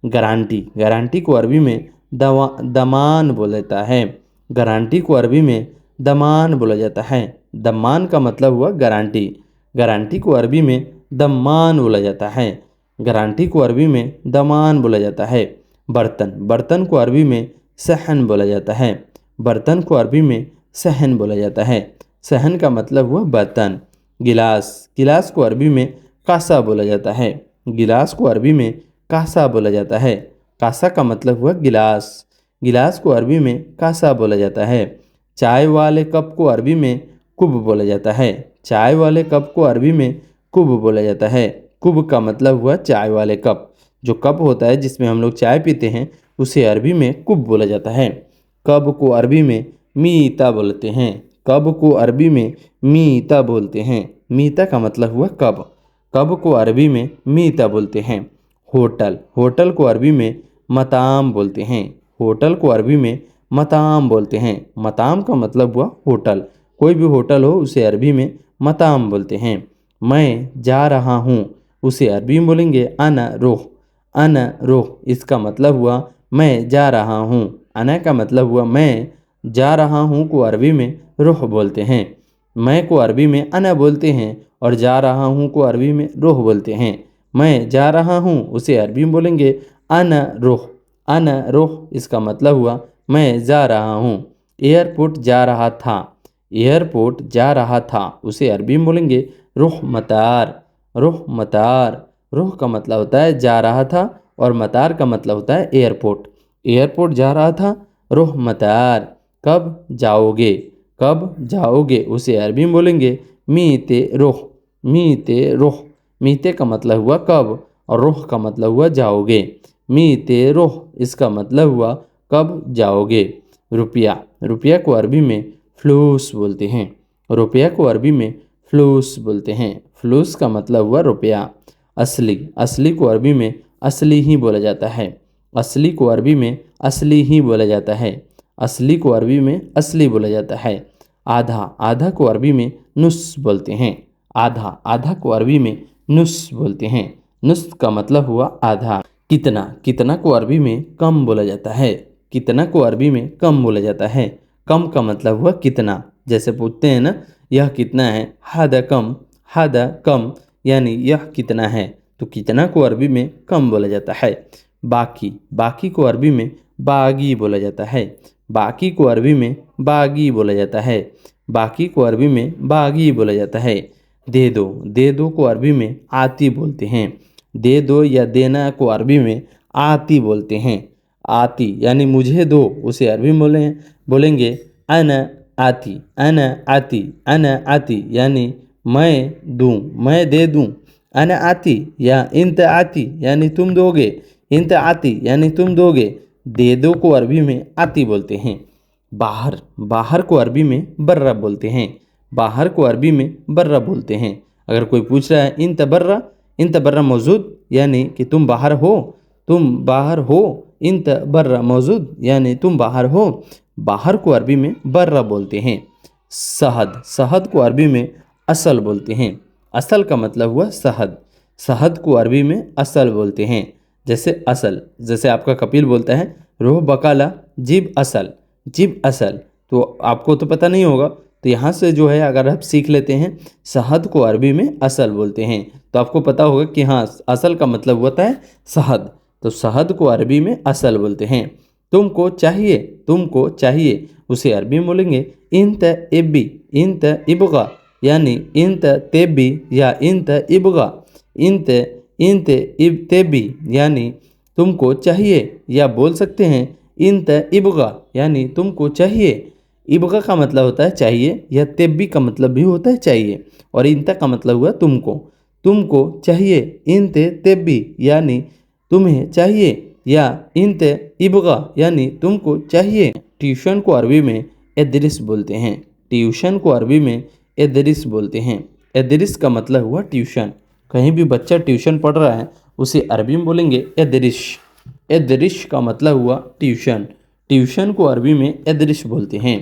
गारंटी, गारंटी को अरबी में दमान बोला जाता है। गारंटी को अरबी में दमान बोला जाता है। दमान का मतलब हुआ गारंटी। गारंटी को अरबी में दमान बोला जाता है। गारंटी को अरबी में दमान बोला जाता है। बर्तन, बर्तन को अरबी में सहन बोला जाता है। बर्तन को अरबी में सहन बोला जाता है। सहन का मतलब हुआ बर्तन। गिलास, गिलास को अरबी में कासा बोला जाता है। गिलास को अरबी में कासा बोला जाता है। कासा का मतलब हुआ गिलास। गिलास को अरबी में कासा बोला जाता है। चाय वाले कप को अरबी में कुब बोला जाता है। चाय वाले कप को अरबी में कुब बोला जाता है। कुब का मतलब हुआ चाय वाले कप। जो कप होता है जिसमें हम लोग चाय पीते हैं उसे अरबी में कुब बोला जाता है। कब को अरबी में मीता बोलते हैं। कब को अरबी में मीता बोलते हैं। मीता का मतलब हुआ कब। कब को अरबी में मीता बोलते हैं। होटल, होटल को अरबी में मताम बोलते हैं। होटल को अरबी में मताम बोलते हैं। मताम का मतलब हुआ होटल। कोई भी होटल हो उसे अरबी में मताम बोलते हैं। मैं जा रहा हूँ उसे अरबी में बोलेंगे अना रोह। अना रोह, इसका मतलब हुआ मैं जा रहा हूँ। अना का मतलब हुआ मैं, जा रहा हूँ को अरबी में रोह बोलते हैं। मैं को अरबी में अना बोलते हैं और जा रहा हूँ को अरबी में रोह बोलते हैं। मैं जा रहा हूँ उसे अरबी में बोलेंगे अना रोह। अना रोह, इसका मतलब हुआ मैं जा रहा हूँ। एयरपोर्ट जा रहा था। एयरपोर्ट जा रहा था उसे अरबी में बोलेंगे रुह मतार। रुह मतार, रुह का मतलब होता है जा रहा था और मतार का मतलब होता है एयरपोर्ट। एयरपोर्ट जा रहा था, रुह मतार। कब जाओगे, कब जाओगे उसे अरबी में बोलेंगे मीते रुह। मीते रुह, मीते का मतलब हुआ कब और रुह का मतलब हुआ जाओगे। मीते रुह, इसका मतलब हुआ कब जाओगे। रुपया, रुपया को अरबी में फ्लूस बोलते हैं। रुपया को अरबी में फ्लूस बोलते हैं। फ्लूस का मतलब हुआ रुपया। असली, असली को अरबी में असली ही बोला जाता है। असली को अरबी में असली ही बोला जाता है। असली को अरबी में असली बोला जाता है। आधा, आधा को अरबी में नुस बोलते हैं। आधा, आधा को अरबी में नुस बोलते हैं। नुस का मतलब हुआ आधा। कितना, कितना को अरबी में कम बोला जाता है। कितना को अरबी में कम बोला जाता है। कम का मतलब हुआ कितना। जैसे पूछते हैं ना यह कितना है, हादा कम, हादा कम, यानी यह कितना है। तो कितना को अरबी में कम बोला जाता है। बाकी, बाकी को अरबी में बागी बोला जाता है। बाकी को अरबी में बागी बोला जाता है। बाकी को अरबी में बागी बोला जाता है। दे दो, दे दो को अरबी में आती बोलते हैं। दे दो या देना को अरबी में आती बोलते हैं। आती यानी मुझे दो, उसे अरबी में बोलेंगे अना आती। अना आती, अना आती यानी मैं दूँ, मैं दे दूँ। अना आती या इंत आती यानी तुम दोगे। इंत आती यानी तुम दोगे। दे दो को अरबी में आती बोलते हैं। बाहर, बाहर को अरबी में बर्रा बोलते हैं। बाहर को अरबी में बर्रा बोलते हैं। अगर कोई पूछ रहा है इंत बर्रा मौजूद, यानी कि तुम बाहर हो, तुम बाहर हो। इंत बर्रा मौजूद यानी तुम बाहर हो। बाहर को अरबी में बर्रा बोलते हैं। शहद, शहद को अरबी में असल बोलते हैं। असल का मतलब हुआ शहद। शहद को अरबी में असल बोलते हैं। जैसे असल, जैसे आपका कपिल बोलता है रोह बकाला जिब असल, जिब असल। तो आपको तो पता नहीं होगा, तो यहाँ से जो है अगर आप सीख लेते हैं शहद को अरबी में असल बोलते हैं, तो आपको पता होगा कि हाँ असल का मतलब होता है शहद। तो शहद को अरबी में असल बोलते हैं। तुमको चाहिए, तुमको चाहिए, उसे अरबी में बोलेंगे इंत इब्बी, इंत इबगा, यानी इंत तेबी या इंत इबगा। इंत इंत इब तेबी यानी तुमको चाहिए, या बोल सकते हैं इंत इबगा यानी तुमको चाहिए। इबगा का मतलब होता है चाहिए, या तेबी का मतलब भी होता है चाहिए, और इंता का मतलब हुआ तुमको, तुमको चाहिए। इंते तेबी यानी तुम्हें चाहिए, या इंते इबगा यानी तुमको चाहिए। ट्यूशन को अरबी में एदरिस बोलते हैं। ट्यूशन को अरबी में एदरिस बोलते हैं। एदरिस का मतलब हुआ ट्यूशन। कहीं भी बच्चा ट्यूशन पढ़ रहा है उसे अरबी में बोलेंगे एदरिश। एदरिश का मतलब हुआ ट्यूशन। ट्यूशन को अरबी में एदरिश बोलते हैं।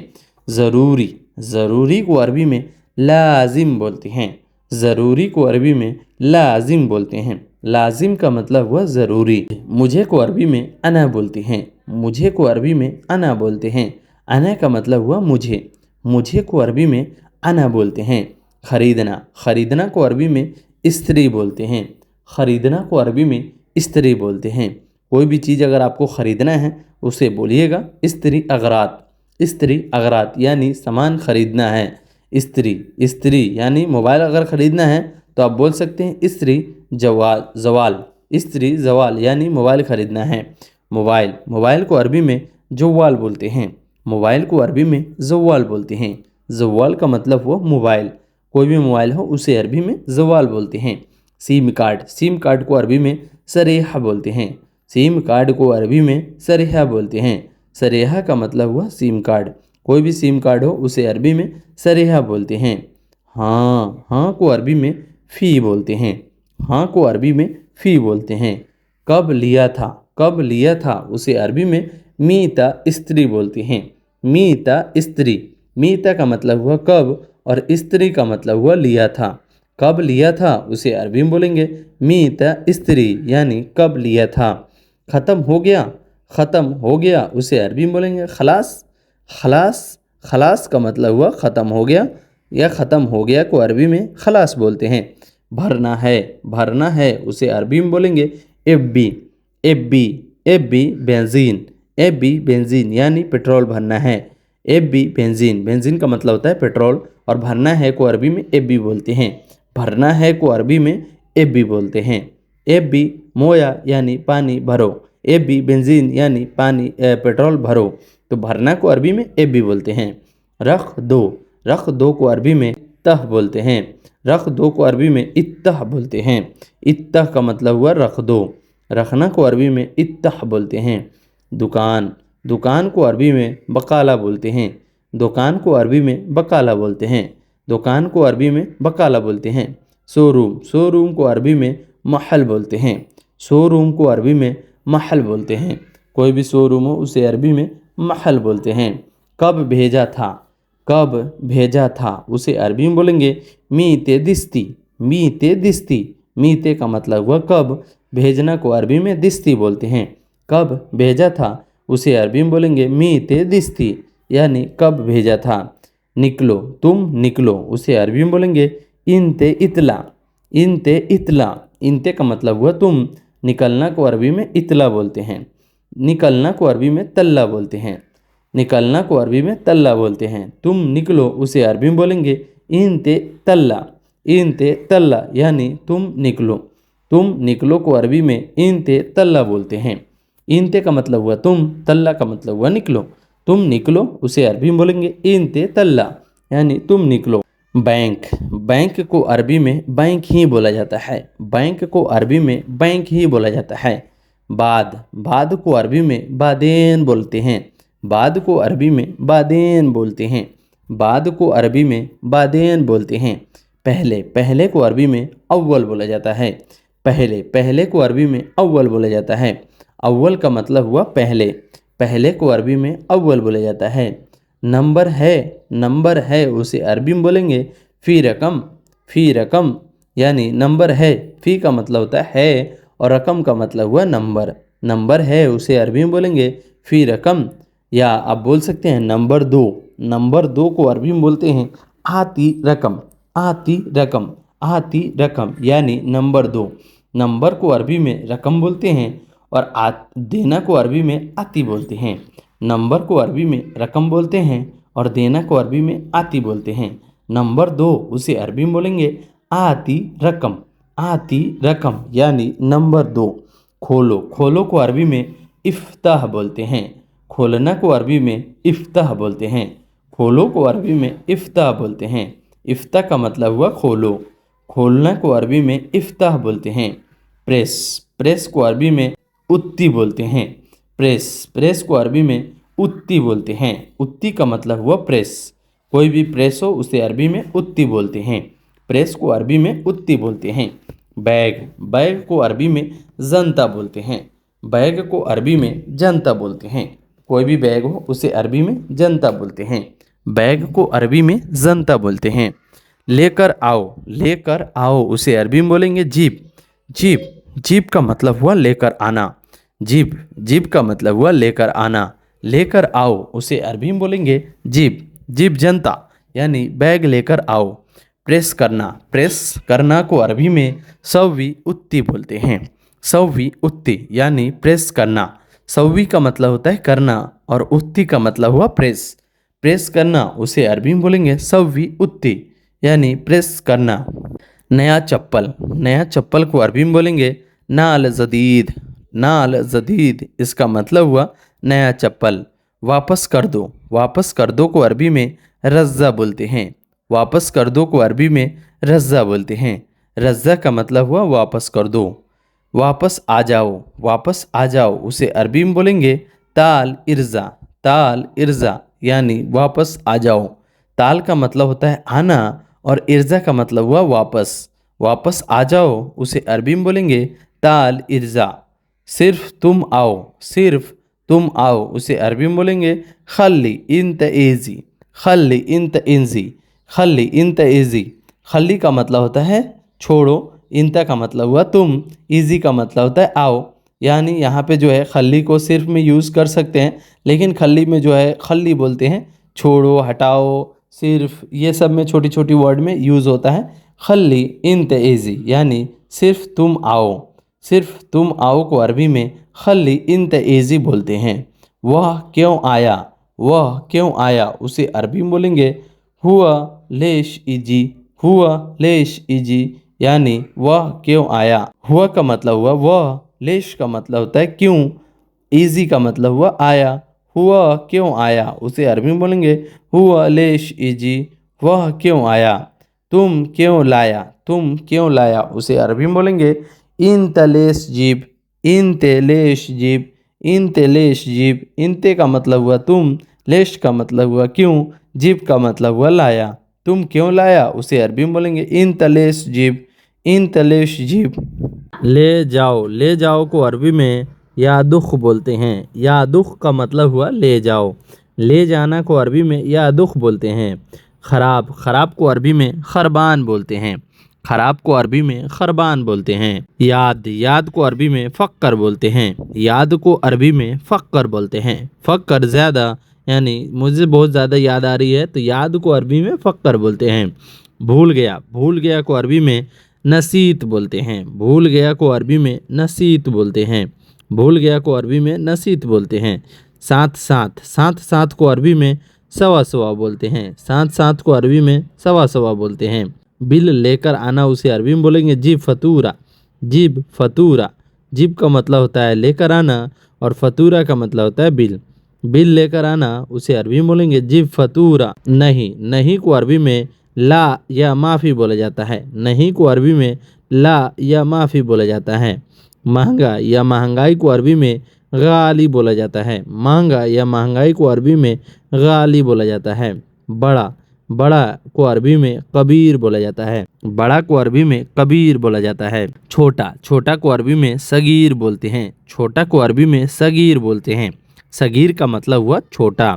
ज़रूरी, ज़रूरी को अरबी में लाजिम बोलते हैं। ज़रूरी को अरबी में लाजिम बोलते हैं। लाजिम का मतलब हुआ ज़रूरी। मुझे को अरबी में अना बोलते हैं। मुझे को अरबी में अना बोलते हैं। अना का मतलब हुआ मुझे। मुझे को अरबी में अना बोलते हैं। ख़रीदना, ख़रीदना को अरबी में इस्त्री बोलते हैं। ख़रीदना को अरबी में इस्त्री बोलते हैं। कोई भी चीज़ अगर आपको ख़रीदना है उसे बोलिएगा इस्त्री अगरात। इस्त्री अगरात यानी सामान ख़रीदना है। इस्त्री, इस्त्री यानी मोबाइल अगर ख़रीदना है तो आप बोल सकते हैं इस्त्री जवाल, जवाल। इस्त्री जवाल यानी मोबाइल ख़रीदना है। मोबाइल, मोबाइल को अरबी में जवाल बोलते हैं। मोबाइल को अरबी में जवाल बोलते हैं। जवाल का मतलब हुआ मोबाइल। कोई भी मोबाइल हो उसे अरबी में जवाल बोलते हैं। सिम कार्ड, सिम कार्ड को अरबी में सरेहा बोलते हैं। सिम कार्ड को अरबी में सरेहा बोलते हैं। सरेहा का मतलब हुआ सिम कार्ड। कोई भी सिम कार्ड हो उसे अरबी में सरेहा बोलते हैं। हाँ, हाँ को अरबी में फ़ी बोलते हैं। हाँ को अरबी में फ़ी बोलते हैं। कब लिया था, कब लिया था, उसे अरबी में मीता इस्त्री बोलते हैं। मीता इस्त्री, मीता का मतलब हुआ कब, और इस्त्री का मतलब हुआ लिया था। कब लिया था उसे अरबी में बोलेंगे मीता इस्त्री यानी कब लिया था। ख़त्म हो गया, ख़त्म हो गया, उसे अरबी में बोलेंगे खलास। खलास, खलास का मतलब हुआ ख़त्म हो गया, या ख़त्म हो गया को अरबी में खलास बोलते हैं। भरना है, भरना है, उसे अरबी में बोलेंगे एब्बी। एब्बी, एब्बी बेंजीन, एब्बी बेंजीन यानी पेट्रोल भरना है। एब्बी बेंजीन, बेंजीन का मतलब होता है पेट्रोल, और भरना है को अरबी में एब्बी बोलते हैं। भरना है को अरबी में एब्बी बोलते हैं। एब्बी मोया यानी पानी भरो। एब्बी बेंजीन यानी पानी पेट्रोल भरो। तो भरना को अरबी में एब्बी बोलते हैं। रख दो, रख दो को अरबी में तह बोलते हैं। रख दो को अरबी में इत्तह बोलते हैं। इत्तह का मतलब हुआ रख दो। रखना को अरबी में इत्तह बोलते हैं। दुकान, दुकान को अरबी में बकाला बोलते हैं। दुकान को अरबी में बकाला बोलते हैं। दुकान को अरबी में बकाला बोलते हैं। शोरूम, शोरूम को अरबी में महल बोलते हैं। शोरूम को अरबी में महल बोलते हैं। कोई भी शोरूम हो उसे अरबी में महल बोलते हैं। कब भेजा था, कब भेजा था, उसे अरबी में बोलेंगे मीते दिस्ती। मीते दिस्ती, मीते का मतलब हुआ कब, भेजना को अरबी में दिस्ती बोलते हैं। कब भेजा था उसे अरबी में बोलेंगे मीते दिस्ती यानी कब भेजा था। निकलो, तुम निकलो, उसे अरबी में बोलेंगे इंते इतला। इंते इतला, इंते का मतलब हुआ तुम। निकलना को अरबी में इतला बोलते हैं। निकलना को अरबी में तल्ला बोलते हैं। निकलना को अरबी में तल्ला बोलते हैं। तुम निकलो, उसे अरबी में बोलेंगे इंते तल्ला। इंते तल्ला यानी तुम निकलो। तुम निकलो को अरबी में इंते तल्ला बोलते हैं। इंते का मतलब हुआ तुम, तल्ला का मतलब हुआ निकलो। तुम निकलो, उसे अरबी में बोलेंगे इंते तल्ला यानी तुम निकलो। बैंक, बैंक को अरबी में बैंक ही बोला जाता है। बैंक को अरबी में बैंक ही बोला जाता है। बाद, बाद को अरबी में बादेन बोलते हैं। बाद को अरबी में बादेन बोलते हैं। बाद को अरबी में बादेन बोलते हैं। पहले, पहले को अरबी में अव्वल बोला जाता है। पहले, पहले को अरबी में अव्वल बोला जाता है। अव्वल का मतलब हुआ पहले, पहले को अरबी में अव्वल बोला जाता है। नंबर है, नंबर है उसे अरबी में बोलेंगे फ़ी रकम, फ़ी रकम, यानी नंबर है, फ़ी का मतलब होता है और रकम का मतलब हुआ नंबर। नंबर है उसे अरबी में बोलेंगे फ़ी रकम। या आप बोल सकते हैं नंबर दो, नंबर दो को अरबी में बोलते हैं आती रकम, आती रकम, आती रकम, यानी नंबर दो। नंबर को अरबी में रकम बोलते हैं और देना को अरबी में आती बोलते हैं। नंबर को अरबी में रकम बोलते हैं और देना को अरबी में आती बोलते हैं। नंबर दो उसे अरबी में बोलेंगे आती रकम, आती रकम, यानी नंबर दो। खोलो, खोलो को अरबी में इफ्ताह बोलते हैं। खोलना को अरबी में इफ्ताह बोलते हैं। खोलो को अरबी में इफ्ताह बोलते हैं। इफ्ताह का मतलब हुआ खोलो। खोलना को अरबी में इफ्ताह बोलते हैं। प्रेस, प्रेस को अरबी में उत्ती बोलते हैं। प्रेस, प्रेस को अरबी में उत्ती बोलते हैं। उत्ती का मतलब हुआ प्रेस। कोई भी प्रेस हो उसे अरबी में उत्ती बोलते हैं। प्रेस को अरबी में उत्ती बोलते हैं। बैग, बैग को अरबी में जनता बोलते हैं। बैग को अरबी में जनता बोलते हैं। कोई भी बैग हो उसे अरबी में जनता बोलते हैं। बैग को अरबी में जनता बोलते हैं। लेकर आओ, लेकर आओ उसे अरबी में बोलेंगे जीप, जीप, जीप का मतलब हुआ लेकर आना। जीप, जीप का मतलब हुआ लेकर आना। लेकर आओ उसे अरबी में बोलेंगे जीप, जीप जनता, यानी बैग लेकर आओ। प्रेस करना, प्रेस करना को अरबी में सव्वी उत्ती बोलते हैं। सव्वी उत्ती, यानी प्रेस करना। सव्वी का मतलब होता है करना और उत्ती का मतलब हुआ प्रेस। प्रेस करना उसे अरबी में बोलेंगे सव्वी उत्ती, यानी प्रेस करना। नया चप्पल, नया चप्पल को अरबी में बोलेंगे नाल जदीद, नाल जदीद, इसका मतलब हुआ नया चप्पल। वापस कर दो, वापस कर दो को अरबी में रज़्ज़ा बोलते हैं। वापस कर दो को अरबी में रज़्ज़ा बोलते हैं। रज़्ज़ा का मतलब हुआ वापस कर दो। वापस आ जाओ, वापस आ जाओ उसे अरबी में बोलेंगे ताल इर्ज़ा, ताल इर्ज़ा, यानी वापस आ जाओ। ताल का मतलब होता है आना और इर्ज़ा का मतलब हुआ वापस। वापस आ जाओ उसे अरबी में बोलेंगे ताल इर्ज़ा। सिर्फ तुम आओ, सिर्फ तुम आओ उसे अरबी में बोलेंगे खल्ली इंत एज़ी, खल्ली इंत इंजी, खल्ली इंत एज़ी। खल्ली का मतलब होता है छोड़ो, इंता का मतलब हुआ तुम, इजी का मतलब होता है आओ। यानी यहाँ पे जो है खल्ली को सिर्फ में यूज़ कर सकते हैं, लेकिन खल्ली में जो है खल्ली बोलते हैं छोड़ो, हटाओ, सिर्फ, ये सब में छोटी छोटी वर्ड में यूज़ होता है। खल्ली इंत एज़ी, यानी सिर्फ तुम आओ। सिर्फ तुम आओ को अरबी में खल्ली इंत एज़ी बोलते हैं। वह क्यों आया, वह क्यों आया उसे अरबी में बोलेंगे हुआ लेश इजी, हुआ लेश इजी, यानी वह क्यों आया। हुआ का मतलब हुआ वह, लेश का मतलब होता है क्यों, इजी का मतलब हुआ आया। हुआ क्यों आया उसे अरबी में बोलेंगे हुआ लेश इजी, वह क्यों आया। तुम क्यों लाया, तुम क्यों लाया उसे अरबी में बोलेंगे इन तलेश जीब, इन तेलेश जीब, इन तेलेश जीब। इंते का मतलब हुआ तुम, लेश का मतलब हुआ क्यों, जीब का मतलब हुआ लाया। तुम क्यों लाया उसे अरबी में बोलेंगे इन तलेश जीब, इन तलेश जीब। ले जाओ, ले जाओ को अरबी में या दुख बोलते हैं। या दुख का मतलब हुआ ले जाओ। ले जाना को अरबी में या दुख बोलते हैं। ख़राब, ख़राब को अरबी में खरबान बोलते हैं। ख़राब को अरबी में खरबान बोलते हैं। याद, याद को अरबी में फ़क्कर बोलते हैं। याद को अरबी में फ़क्कर बोलते हैं। फ़क्कर ज़्यादा, यानी मुझे बहुत ज़्यादा याद आ रही है, तो याद को अरबी में फ़क्कर बोलते हैं। भूल गया, भूल गया को अरबी में नसीत बोलते हैं। भूल गया को अरबी में नसीत बोलते हैं। भूल गया को अरबी में नसीत बोलते हैं। साथ साथ, साथ साथ को अरबी में सवा सवा बोलते हैं। साथ साथ को अरबी में सवा सवा बोलते हैं। बिल लेकर आना उसे अरबी में बोलेंगे जीब फतूरा, जीब फतूरा। जीब का मतलब होता है लेकर आना और फतूरा का मतलब होता है बिल। बिल लेकर आना उसे अरबी में बोलेंगे जीब फतूरा। नहीं, नहीं को अरबी में ला या माफ़ी बोला जाता है। नहीं को अरबी में ला या माफ़ी बोला जाता है। महंगा या महंगाई को अरबी में गाली बोला जाता है। महंगा या महंगाई को अरबी में गाली बोला जाता है। बड़ा, बड़ा को अरबी में कबीर बोला जाता है। बड़ा को अरबी में कबीर बोला जाता है। छोटा, छोटा को अरबी में सगीर बोलते हैं। छोटा को अरबी में सगीर बोलते हैं। सगीर का मतलब हुआ छोटा।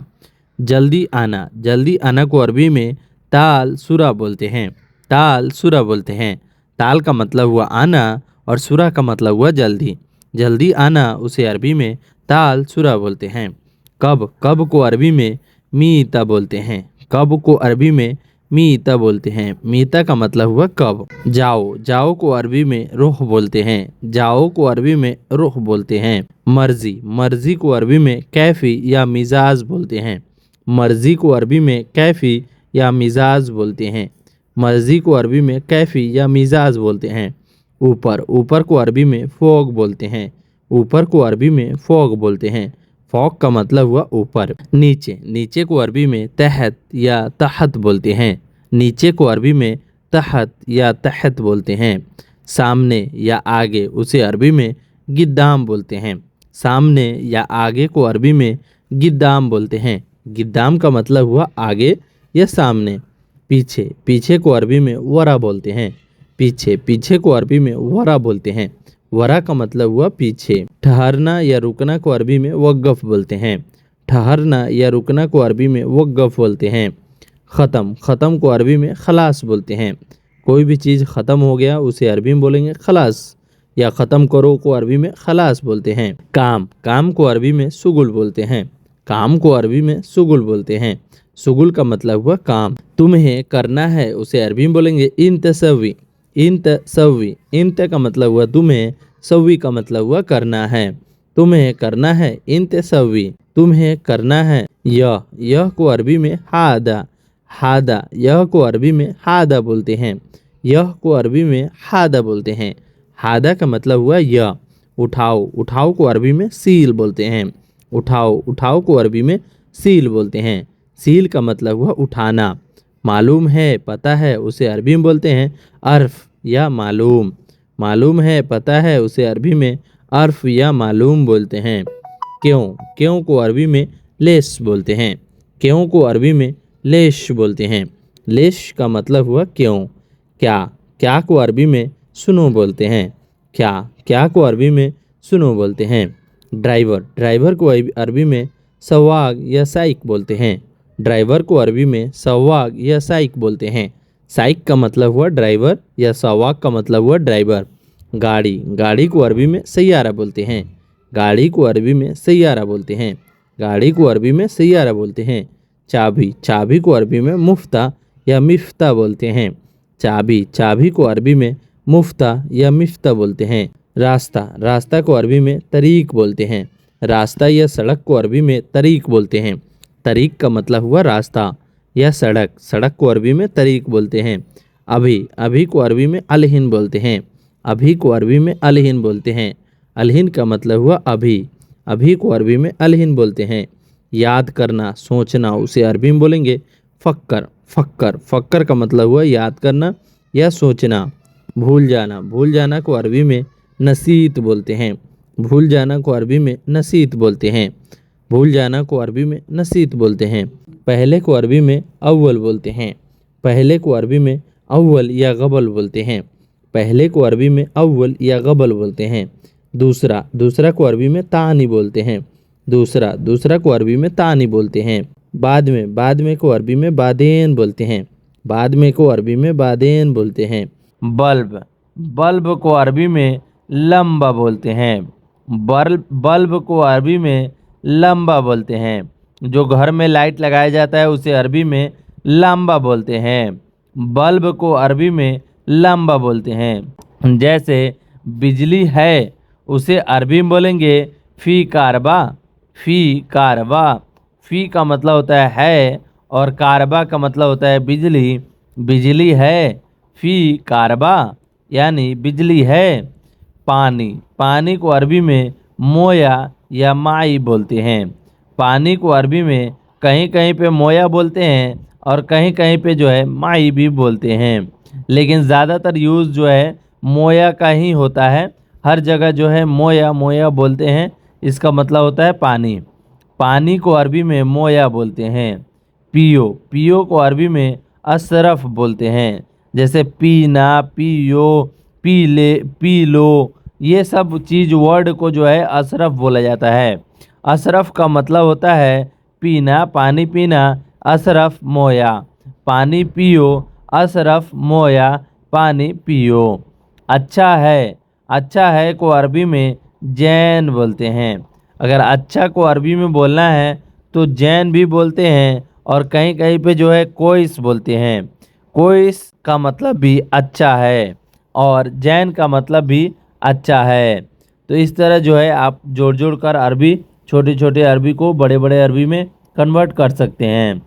जल्दी आना, जल्दी आना को अरबी में ताल सुरा बोलते हैं। ताल सुरा बोलते हैं। ताल का मतलब हुआ आना और सुरा का मतलब हुआ जल्दी। जल्दी आना उसे अरबी में ताल सुरा बोलते हैं। कब, कब को अरबी में मीता बोलते हैं। कब को अरबी में मीता बोलते हैं। मीता का मतलब हुआ कब। जाओ, जाओ को अरबी में रुख बोलते हैं। जाओ को अरबी में रुख बोलते हैं। मर्जी, मर्जी को अरबी में कैफी या मिजाज बोलते हैं। मर्जी को अरबी में कैफी या मिजाज बोलते हैं। मर्जी को अरबी में कैफी या मिजाज बोलते हैं। ऊपर, ऊपर को अरबी में फोग बोलते हैं। ऊपर को अरबी में फोग बोलते हैं। फौक का मतलब हुआ ऊपर। नीचे, नीचे को अरबी में तहत या तहत बोलते हैं। नीचे को अरबी में तहत या तहत बोलते हैं। सामने या आगे उसे अरबी में गिद्दाम बोलते हैं। सामने या आगे को अरबी में गिद्दाम बोलते हैं। गिद्दाम का मतलब हुआ आगे या सामने। पीछे, पीछे को अरबी में वरा बोलते हैं। पीछे, पीछे को अरबी में वरा बोलते हैं। वरा का मतलब हुआ पीछे। ठहरना या रुकना को अरबी में वक़्फ़ बोलते हैं। ठहरना या रुकना को अरबी में वक़्फ़ बोलते हैं। ख़त्म, ख़त्म को अरबी में खलास बोलते हैं। कोई भी चीज़ ख़त्म हो गया उसे अरबी में बोलेंगे खलास, या ख़त्म करो को अरबी में खलास बोलते हैं। काम, काम को अरबी में सुगुल बोलते हैं। काम को अरबी में सुगुल बोलते हैं। सुगुल का मतलब हुआ काम। तुम्हें करना है उसे अरबी में बोलेंगे इंतसवी। इंत सवी, इंत का मतलब हुआ तुम्हें, सवी का मतलब हुआ करना है। तुम्हें करना है इंत सवी, तुम्हें करना है। यह को अरबी में हादा। हादा, यह को अरबी में हादा बोलते हैं। यह को अरबी में हादा बोलते हैं। हादा का मतलब हुआ यह। उठाओ, उठाओ को अरबी में सील बोलते हैं। उठाओ, उठाओ को अरबी में सील बोलते हैं। सील का मतलब हुआ उठाना। मालूम है, पता है उसे अरबी में बोलते हैं अर्फ या मालूम। मालूम है, पता है उसे अरबी में अर्फ या मालूम बोलते हैं। क्यों, क्यों को अरबी में लेश बोलते हैं। क्यों को अरबी में लेश बोलते हैं। लेश का मतलब हुआ क्यों। क्या, क्या को अरबी में सुनो बोलते हैं। क्या, क्या को अरबी में सुनो बोलते हैं। ड्राइवर, ड्राइवर को अरबी में सवाग या साइक बोलते हैं। ड्राइवर को अरबी में सवाग या साइक बोलते हैं। साइक का मतलब हुआ ड्राइवर या सवाग का मतलब हुआ ड्राइवर। गाड़ी, गाड़ी को अरबी में सैयारा बोलते हैं। गाड़ी को अरबी में सैयारा बोलते हैं। गाड़ी को अरबी में सैयारा बोलते हैं। चाबी, चाबी को अरबी में मुफ्ता या मिफ्ता बोलते हैं। चाबी, चाबी को अरबी में मुफ्ता या मिफ्ता बोलते हैं। रास्ता, रास्ता को अरबी में तरीक बोलते हैं। रास्ता या सड़क को अरबी में तरीक बोलते हैं। तरीक का मतलब हुआ रास्ता या सड़क। सड़क को अरबी में तरीक बोलते हैं। अभी, अभी को अरबी में अलहिन बोलते हैं। अभी को अरबी में अलहिन बोलते हैं। अलहिन का मतलब हुआ अभी। अभी को अरबी में अलहिन बोलते हैं। याद करना, सोचना उसे अरबी में बोलेंगे फ़क्कर। फ़क्कर, फ़क्कर का मतलब हुआ याद करना या सोचना। भूल जाना, भूल जाना को अरबी में नसीत बोलते हैं। भूल जाना को अरबी में नसीत बोलते हैं। भूल जाना को अरबी में नसीत बोलते हैं। पहले को अरबी में अव्वल बोलते हैं। पहले को अरबी में अव्वल या गबल बोलते हैं। पहले को अरबी में अव्वल या गबल बोलते हैं। दूसरा, दूसरा को अरबी में तानी बोलते हैं। दूसरा, दूसरा को अरबी में तानी बोलते हैं। बाद में, बाद में को अरबी में बादेन बोलते हैं। बाद में को अरबी में बादेन बोलते हैं। बल्ब, बल्ब को अरबी में लंबा बोलते हैं। बल्ब को अरबी में लंबा बोलते हैं। जो घर में लाइट लगाया जाता है उसे अरबी में लंबा बोलते हैं। बल्ब को अरबी में लंबा बोलते हैं। जैसे बिजली है उसे अरबी में बोलेंगे फ़ी कारबा। फ़ी कारबा, फ़ी का मतलब होता है और कारबा का मतलब होता है बिजली। बिजली है, फ़ी कारबा यानी बिजली है। पानी, पानी को अरबी में मोया या माई बोलते हैं। पानी को अरबी में कहीं कहीं पे मोया बोलते हैं और कहीं कहीं पे जो है माई भी बोलते हैं, लेकिन ज़्यादातर यूज़ जो है मोया का ही होता है। हर जगह जो है मोया मोया बोलते हैं। इसका मतलब होता है पानी। पानी को अरबी में मोया बोलते हैं। पियो, पियो को अरबी में अशरफ बोलते हैं। जैसे पीना, पियो, पी ले, पी लो, ये सब चीज़ वर्ड को जो है अशरफ बोला जाता है। अशरफ का मतलब होता है पीना, पानी पीना, अशरफ मोया, पानी पियो, अशरफ मोया, पानी पियो। अच्छा है को अरबी में जैन बोलते हैं। अगर अच्छा को अरबी में बोलना है तो जैन भी बोलते हैं, और कहीं कहीं पे जो है कोइस बोलते हैं। कोइस का मतलब भी अच्छा है और जैन का मतलब भी अच्छा है। तो इस तरह जो है आप जोड़ जोड़ कर अरबी, छोटे छोटे अरबी को बड़े बड़े अरबी में कन्वर्ट कर सकते हैं।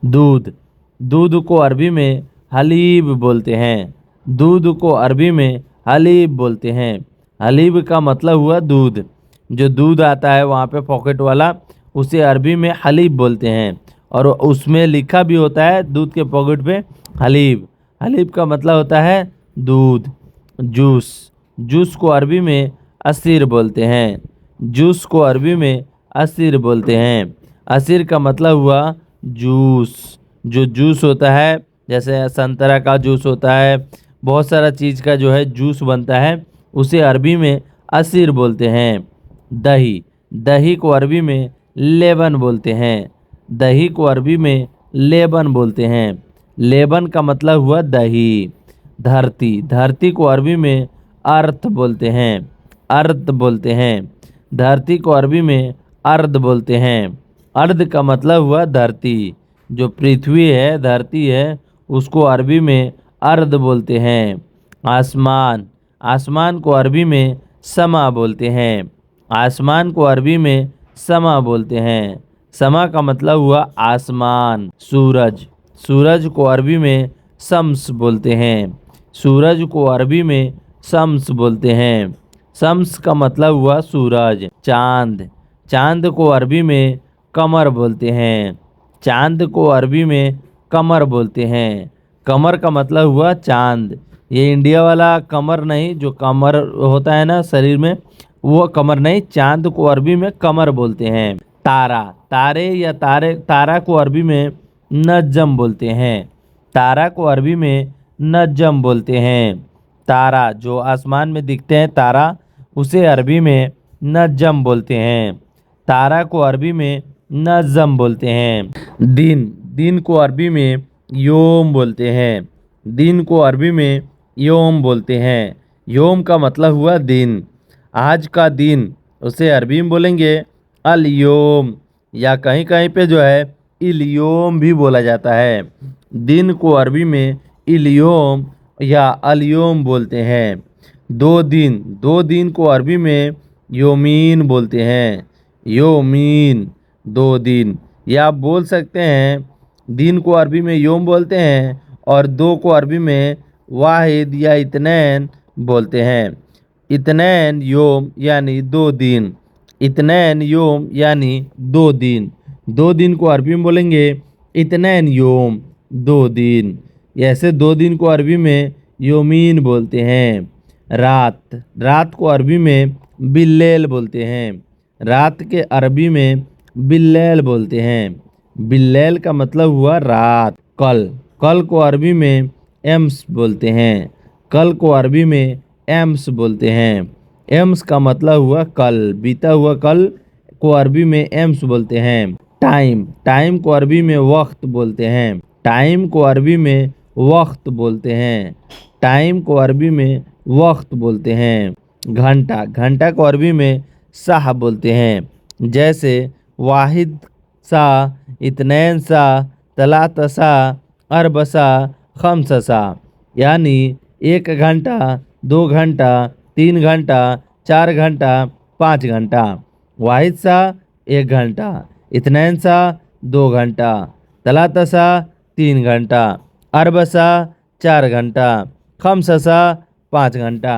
दूध, दूध को अरबी में हलीब बोलते हैं। दूध को अरबी में हलीब बोलते हैं। हलीब का मतलब हुआ दूध। जो दूध आता है वहाँ पे पॉकेट वाला, उसे अरबी में हलीब बोलते हैं, और उसमें लिखा भी होता है दूध के पॉकेट पे हलीब। हलीब का मतलब होता है दूध। जूस, जूस को अरबी में असीर बोलते हैं। जूस को अरबी में असीर बोलते हैं। असीर का मतलब हुआ जूस। जो जूस होता है, जैसे संतरा का जूस होता है, बहुत सारा चीज़ का जो है जूस बनता है, उसे अरबी में असीर बोलते हैं। दही, दही को अरबी में लेबन बोलते हैं। दही को अरबी में लेबन बोलते हैं। लेबन का मतलब हुआ दही। धरती, धरती को अरबी में अर्थ बोलते हैं। अर्थ बोलते हैं। धरती को अरबी में अर्ध बोलते हैं। अर्ध का मतलब हुआ धरती। जो पृथ्वी है, धरती है, उसको अरबी में अर्ध बोलते हैं। आसमान, आसमान को अरबी में समा बोलते हैं। आसमान को अरबी में समा बोलते हैं। समा का मतलब हुआ आसमान। सूरज, सूरज को अरबी में शम्स बोलते हैं। सूरज को अरबी में शम्स बोलते हैं। शम्स का मतलब हुआ सूरज। चांद, चांद को अरबी में कमर बोलते हैं। चांद को अरबी में कमर बोलते हैं। कमर का मतलब हुआ चांद। ये इंडिया वाला कमर नहीं, जो कमर होता है ना शरीर में, वो कमर नहीं, चांद को अरबी में कमर बोलते हैं। तारा, तारे या तारे, तारा को अरबी में नजम बोलते हैं। तारा को अरबी में नजम बोलते हैं। तारा जो आसमान में दिखते हैं तारा, उसे अरबी में नजम बोलते हैं। तारा को अरबी में नजम बोलते हैं। दिन, दिन को अरबी में योम बोलते हैं। दिन को अरबी में योम बोलते हैं। योम का मतलब हुआ दिन। आज का दिन, उसे अरबी में बोलेंगे अल योम, या कहीं कहीं पे जो है इलियोम भी बोला जाता है। दिन को अरबी में इलियोम या अलयोम बोलते हैं। दो दिन, दो दिन को अरबी में योमीन बोलते हैं। योमीन, दो दिन। या आप बोल सकते हैं दिन को अरबी में योम बोलते हैं और दो को अरबी में वाहिद या इतनैन बोलते हैं। इतनैन योम यानी दो दिन। इतनैन योम यानी दो दिन। दो दिन को अरबी में बोलेंगे इतनैन योम, दो दिन। ऐसे दो दिन को अरबी में योमीन बोलते हैं। रात, रात को अरबी में बिल्लेल बोलते हैं। रात के अरबी में बिल्लेल बोलते हैं। बिल्लेल का मतलब हुआ रात। कल, कल को अरबी में एम्स बोलते हैं। कल को अरबी में एम्स बोलते हैं। एम्स का मतलब हुआ कल, बीता हुआ कल को अरबी में एम्स बोलते हैं। टाइम, टाइम को अरबी में वक्त बोलते हैं। टाइम को अरबी में वक्त बोलते हैं। टाइम को अरबी में वक्त बोलते हैं। घंटा, घंटा को अरबी में साह बोलते हैं। जैसे वाहिद सा, इतनैन सा, तलात सा, अरब सा, खम्स सा, यानी एक घंटा, दो घंटा, तीन घंटा, चार घंटा, पाँच घंटा। वाहिद सा एक घंटा, इतनैन सा दो घंटा, तलात सा तीन घंटा, अरब सा चार घंटा, खम्स सा पाँच घंटा।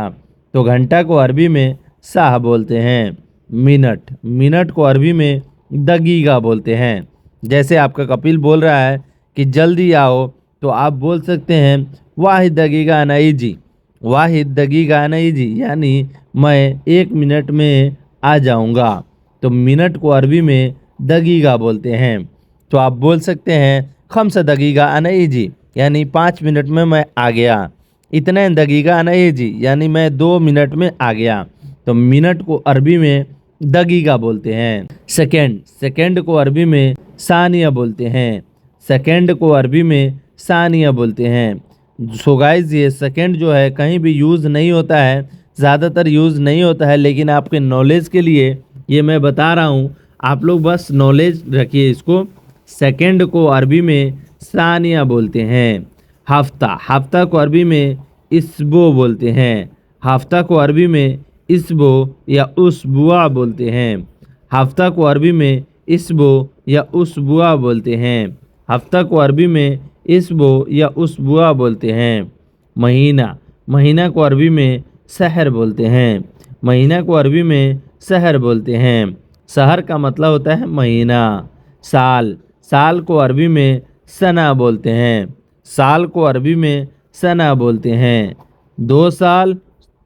तो घंटा को अरबी में साह बोलते हैं। मिनट, मिनट को अरबी में दगीगा बोलते हैं। जैसे आपका कपिल बोल रहा है कि जल्दी आओ, तो आप बोल सकते हैं वाहिद दगीगा नई जी। वाहिद दगीगा नई जी यानी मैं एक मिनट में आ जाऊंगा। तो मिनट को अरबी में दगीगा बोलते हैं। तो आप बोल सकते हैं खम्स दगीगा अना इजी, यानी 5 मिनट में मैं आ गया। इतने दगीगा अना इजी, यानी मैं 2 मिनट में आ गया। तो मिनट को अरबी में दगीगा बोलते हैं। सेकंड, सेकंड को अरबी में सानिया बोलते हैं। सेकंड को अरबी में सानिया बोलते हैं। सो गाइस, ये सेकंड जो है कहीं भी यूज़ नहीं होता है, ज़्यादातर यूज़ नहीं होता है, लेकिन आपके नॉलेज के लिए ये मैं बता रहा हूँ। आप लोग बस नॉलेज रखिए इसको। सेकंड को अरबी में सानिया बोलते हैं। हफ्ता, हफ्ता को अरबी में इसबो बोलते हैं। हफ्ता को अरबी में इसबो या उसबुआ बोलते हैं। हफ्ता को अरबी में इसबो या उसबुआ बोलते हैं। हफ्ता को अरबी में इसबो या उसबुआ बोलते हैं। महीना, महीना को अरबी में सहर बोलते हैं। महीना को अरबी में सहर बोलते हैं। सहर का मतलब होता है महीना। साल, साल को अरबी में सना बोलते हैं। साल को अरबी में सना बोलते हैं। 2 साल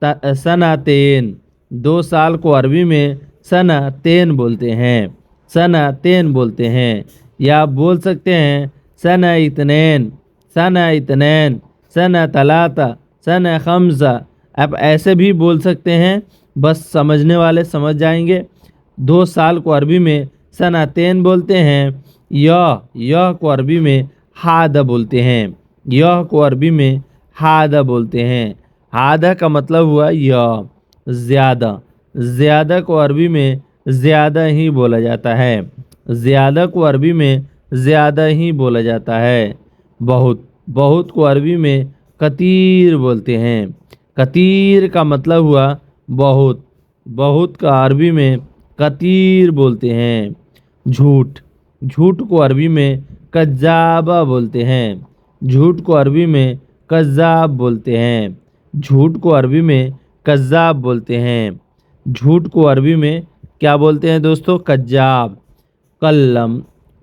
सनातेन, 2 साल को अरबी में सनातेन बोलते हैं। सनातेन बोलते हैं। या आप बोल सकते हैं सना इतनैन, सना इतनैन, सना तलाता, सना खम्सा। आप ऐसे भी बोल सकते हैं, बस समझने वाले समझ जाएंगे। 2 साल को अरबी में सनातेन बोलते हैं। यह को अरबी में हादा बोलते हैं। यह को अरबी में हादा बोलते हैं। हादा का मतलब हुआ यह। ज़्यादा, ज़्यादा को अरबी में ज़्यादा ही बोला जाता है। ज़्यादा को अरबी में ज़्यादा ही बोला जाता है। बहुत, बहुत को अरबी में कतीर बोलते हैं। कतीर का मतलब हुआ बहुत। बहुत का अरबी में कतीर बोलते हैं। झूठ, झूठ को अरबी में कज़्ज़ाबा बोलते हैं। झूठ को अरबी में कज़्ज़ाब बोलते हैं। झूठ को अरबी में कज़्ज़ाब बोलते हैं। झूठ को अरबी में क्या बोलते हैं दोस्तों? कज़्ज़ाब। कलम,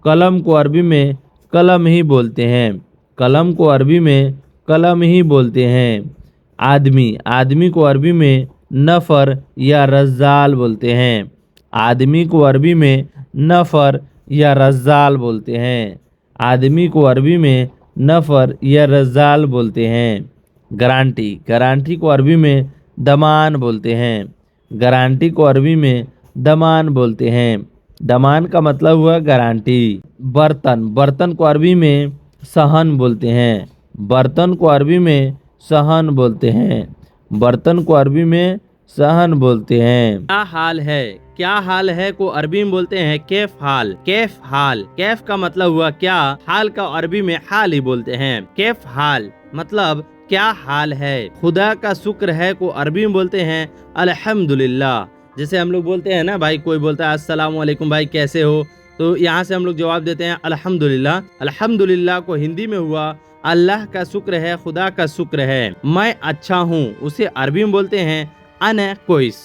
कलम को अरबी में कलम ही बोलते हैं। कलम को अरबी में कलम ही बोलते हैं। आदमी, आदमी को अरबी में नफ़र या रज़्ज़ाल बोलते हैं। आदमी को अरबी में नफ़र या रज़्ज़ाल बोलते हैं। आदमी को अरबी में नफ़र या रज़्ज़ाल बोलते हैं। गारंटी, गारंटी को अरबी में दमान बोलते हैं। गारंटी को अरबी में दमान बोलते हैं। दमान का मतलब हुआ गारंटी। बर्तन, बर्तन को अरबी में सहन बोलते हैं। बर्तन को अरबी में सहन बोलते हैं। बर्तन को अरबी में सहन बोलते हैं। क्या हाल है, क्या हाल है को अरबी में बोलते हैं कैफ हाल। कैफ हाल, कैफ का मतलब हुआ क्या, हाल का अरबी में हाल ही बोलते हैं। कैफ हाल मतलब क्या हाल है। खुदा का शुक्र है को अरबी में बोलते हैं अल्हम्दुलिल्लाह। जैसे हम लोग बोलते हैं ना भाई, कोई बोलता है अस्सलाम वालेकुम भाई कैसे हो, तो यहाँ से हम लोग जवाब देते हैं अल्हम्दुलिल्लाह। अल्हम्दुलिल्लाह को हिंदी में हुआ अल्लाह का शुक्र है, खुदा का शुक्र है। मैं अच्छा हूँ उसे अरबी में बोलते हैं अना कोइस।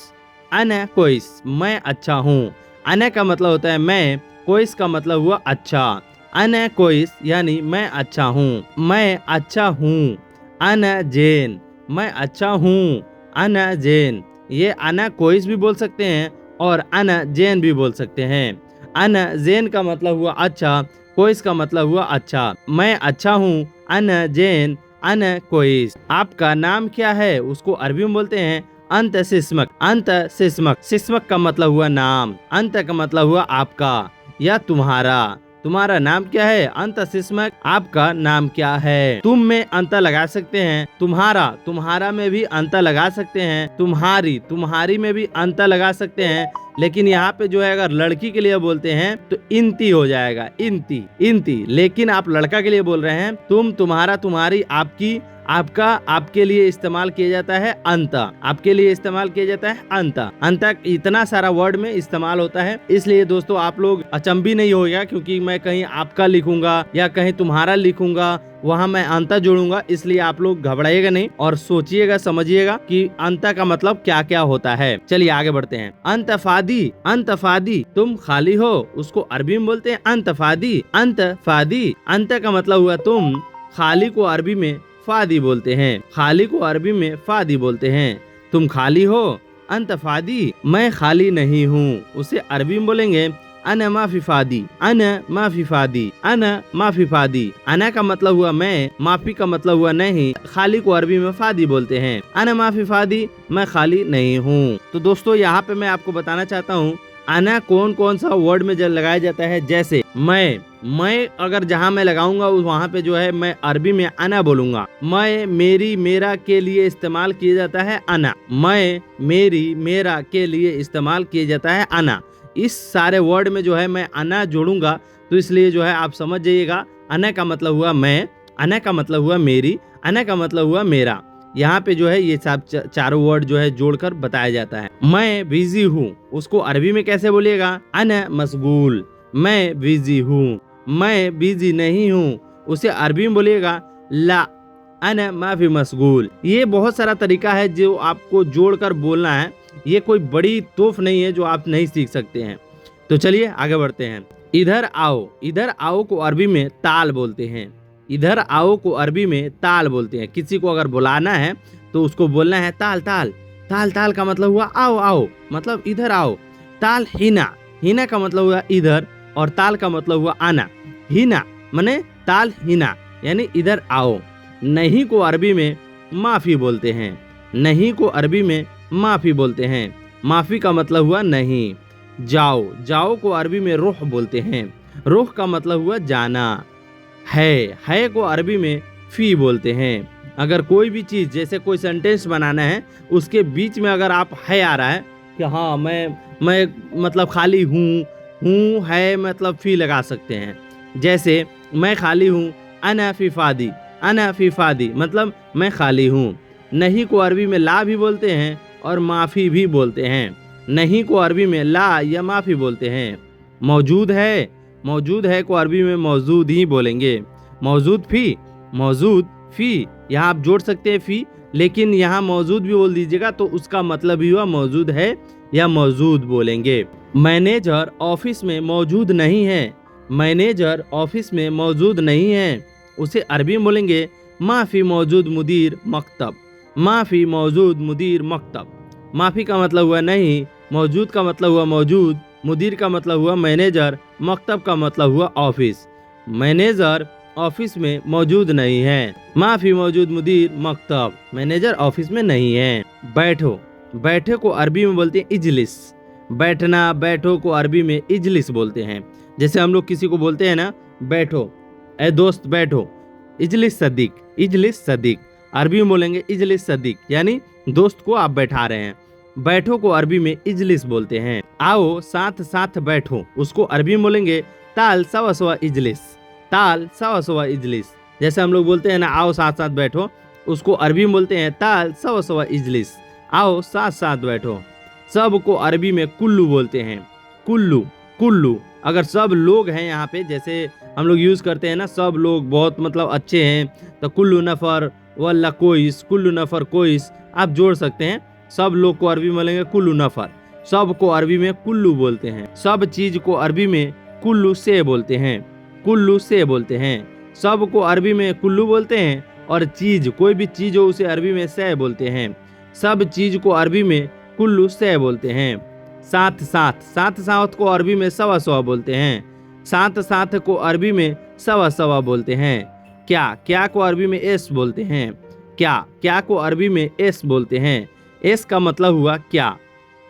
अना कोइस, मैं अच्छा हूँ। अना का मतलब होता है मैं, कोइस का मतलब हुआ अच्छा। अना कोइस यानी मैं अच्छा हूँ, मैं अच्छा हूँ। अना जैन, मैं अच्छा हूँ। अना जैन, ये अना कोइस भी बोल सकते हैं और अना जैन भी बोल सकते हैं। अना जैन का मतलब हुआ अच्छा, कोइस का मतलब हुआ अच्छा। मैं अच्छा हूँ, अना जैन, अना कोइस। आपका नाम क्या है उसको अरबी में बोलते हैं अंत सिस्मक। अंत सिस्मक, सिस्मक का मतलब हुआ नाम, अंत का मतलब हुआ आपका या तुम्हारा। तुम्हारा नाम क्या है? अंत सिस्मक, आपका नाम क्या है? तुम में अंत लगा सकते हैं, तुम्हारा, तुम्हारा में भी अंत लगा सकते हैं, तुम्हारी, तुम्हारी में भी अंत लगा सकते हैं। लेकिन यहाँ पे जो है अगर लड़की के लिए बोलते हैं तो इंती हो जाएगा, इंती, इंती। लेकिन आप लड़का के लिए बोल रहे हैं, तुम, तुम्हारा, तुम्हारी, आपकी, आपका, आपके लिए इस्तेमाल किया जाता है अंत। आपके लिए इस्तेमाल किया जाता है अंत। अंत इतना सारा वर्ड में इस्तेमाल होता है, इसलिए दोस्तों आप लोग अचंभी नहीं होगा क्योंकि मैं कहीं आपका लिखूंगा या कहीं तुम्हारा लिखूंगा, वहाँ मैं अंत जोड़ूंगा। इसलिए आप लोग घबराइएगा नहीं और सोचिएगा, समझिएगा कि अंत का मतलब क्या क्या होता है। चलिए आगे बढ़ते हैं। अंतफादी, अंतफादी, तुम खाली हो उसको अरबी में बोलते हैं अंतफादी। अंतफादी, अंत का मतलब हुआ तुम, खाली को अरबी में फादी बोलते हैं। खाली को अरबी में फादी बोलते हैं। तुम खाली हो, अंत फादी, मैं खाली नहीं हूँ, उसे अरबी में बोलेंगे अना माफी फादी, अना माफी फादी, अना माफी फादी। अना का मतलब हुआ मैं, माफी का मतलब हुआ नहीं। खाली को अरबी में फादी बोलते हैं। अना माफी फादी, मैं खाली नहीं हूँ। तो दोस्तों यहाँ पे मैं आपको बताना चाहता हूँ अना कौन कौन सा वर्ड में लगाया जाता है। जैसे मैं अगर जहाँ मैं लगाऊंगा वहाँ पे जो है मैं अरबी में अना बोलूंगा। मैं, मेरी, मेरा के लिए इस्तेमाल किया जाता है अना। मैं, मेरी, मेरा के लिए इस्तेमाल किया जाता है अना। इस सारे वर्ड में जो है मैं अना जोड़ूंगा, तो इसलिए जो है आप समझ जाइएगा अना का मतलब हुआ मैं, अना का मतलब हुआ मेरी, अना का मतलब हुआ मेरा। यहाँ पे जो है ये सब चारों वर्ड जो है जोड़कर बताया जाता है। मैं बिजी हूँ, उसको अरबी में कैसे बोलिएगा? अना मशगूल। मैं बिजी हूँ। मैं बिजी नहीं हूँ, उसे अरबी में बोलिएगा ला अना माफी मशगूल। ये बहुत सारा तरीका है जो आपको जोड़कर बोलना है। ये कोई बड़ी तोफ नहीं है जो आप नहीं सीख सकते हैं। तो चलिए आगे बढ़ते हैं। इधर आओ, इधर आओ को अरबी में ताल बोलते हैं। इधर आओ को अरबी में ताल बोलते हैं। किसी को अगर बुलाना है तो उसको बोलना है ताल ताल। ताल ताल का मतलब हुआ आओ आओ, मतलब इधर आओ। ताल हिना, हिना का मतलब हुआ इधर, और ताल का मतलब हुआ आना। हिना माने ताल हिना, यानी इधर आओ। नहीं को अरबी में माफी बोलते हैं। नहीं को अरबी में माफी बोलते हैं। माफी का मतलब हुआ नहीं। जाओ, जाओ को अरबी में रुख बोलते हैं। रुख का मतलब हुआ जाना। है को अरबी में फी बोलते हैं। अगर कोई भी चीज, जैसे कोई सेंटेंस बनाना है, उसके बीच में अगर आप है आ रहा है कि हाँ मैं मतलब खाली हूँ है मतलब फी लगा सकते हैं। जैसे मैं खाली हूँ, अना फी फादी, अना फी फादी मतलब मैं खाली हूँ। नहीं को अरबी में ला भी बोलते हैं और माफी भी बोलते हैं। नहीं को अरबी में ला या माफी बोलते हैं। मौजूद है, मौजूद है को अरबी में मौजूद ही बोलेंगे। मौजूद फी, यहाँ आप जोड़ सकते हैं फी, लेकिन यहाँ मौजूद भी बोल दीजिएगा तो उसका मतलब ही हुआ मौजूद है या मौजूद बोलेंगे। मैनेजर ऑफिस में मौजूद नहीं है। मैनेजर ऑफिस में मौजूद नहीं है, उसे अरबी में बोलेंगे माफी मौजूद मुदीर मकतब। माफी मौजूद मुदीर मकतब। माफी का मतलब हुआ नहीं, मौजूद का मतलब हुआ मौजूद, मुदीर का मतलब हुआ मैनेजर, मकतब का मतलब हुआ ऑफिस। मैनेजर ऑफिस में मौजूद नहीं है। माफी मौजूद मुदीर मकतब, मैनेजर ऑफिस में नहीं है। बैठो, बैठे को अरबी में बोलते हैं इजलिस। बैठना, बैठो को अरबी में इजलिस बोलते हैं। जैसे हम लोग किसी को बोलते हैं ना, बैठो ए दोस्त बैठो, इजलिस सदीक, इजलिस सदीक। अरबी में बोलेंगे इजलिस सदीक, यानी दोस्त को आप बैठा रहे हैं। बैठो को अरबी में इजलिस बोलते हैं। आओ साथ साथ बैठो, उसको अरबी में बोलेंगे ताल सवा सवा इजलिस, ताल सवा सवा इजलिस। जैसे हम लोग बोलते हैं ना आओ साथ साथ बैठो, उसको अरबी में बोलते हैं ताल सवा सवा इजलिस, आओ साथ साथ बैठो। सब को अरबी में कुल्लू बोलते हैं। कुल्लू, कुल्लू अगर सब लोग हैं यहाँ पे, जैसे हम लोग यूज करते हैं ना सब लोग बहुत मतलब अच्छे हैं, तो कुल्लू नफर वल्ला कोइस, कुल्लू नफर कोइस आप जोड़ सकते हैं। सब लोग को अरबी में बोलेंगे कुल्लू नफर। सब को अरबी में कुल्लू बोलते हैं। सब चीज को अरबी में कुल्लू से बोलते हैं। कुल्लू से बोलते हैं। सब को अरबी में कुल्लू बोलते हैं, और चीज, कोई भी चीज हो उसे अरबी में से बोलते हैं। सब चीज को अरबी में कुल्लू से बोलते हैं। साथ साथ, साथ साथ को अरबी में सवा सवा बोलते हैं। साथ साथ को अरबी में सवा सवा बोलते हैं। क्या, क्या को अरबी में एस बोलते हैं। क्या, क्या को अरबी में एस बोलते हैं। एस का मतलब हुआ क्या।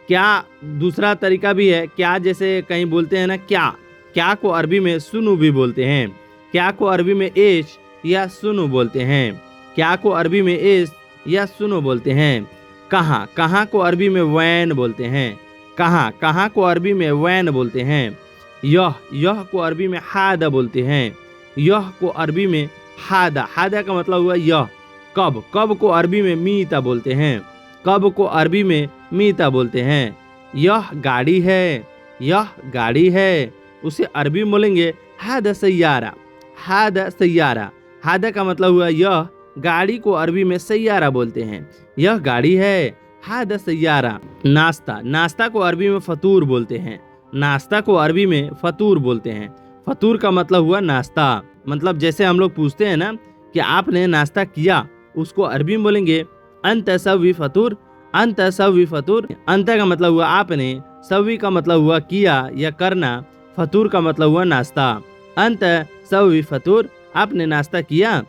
क्या दूसरा तरीका भी है, क्या जैसे कहीं बोलते हैं ना क्या, क्या को अरबी में सुनु भी बोलते हैं। क्या को अरबी में एश या सुनु बोलते हैं। क्या को अरबी में एश या सुनु बोलते हैं। कहाँ, कहाँ को अरबी में वैन बोलते हैं। कहाँ, कहाँ को अरबी में वैन बोलते हैं। यह, यह को अरबी में हादा बोलते हैं। यह को अरबी में हादा, हादा का मतलब हुआ यह। कब, कब को अरबी में मीता बोलते हैं। कब को अरबी में मीता बोलते हैं। यह गाड़ी है, यह गाड़ी है, उसे अरबी में बोलेंगे हादा सैयारा। हादा सैयारा, हादा का मतलब हुआ यह, गाड़ी को अरबी में सैयारा बोलते हैं। यह गाड़ी है, हादा सैयारा। नाश्ता, नाश्ता को अरबी में फतूर बोलते हैं। नाश्ता को अरबी में फतूर बोलते हैं। फतूर का मतलब हुआ नाश्ता। मतलब जैसे हम लोग पूछते हैं ना कि आपने नाश्ता किया, उसको अरबी में बोलेंगे अंत सवी फतूर, अंत सवी फतूर। अंत का मतलब हुआ आपने, सवी का मतलब हुआ किया या करना, फतूर का मतलब हुआ नाश्ता। अंत सवी फतूर, आपने नाश्ता किया।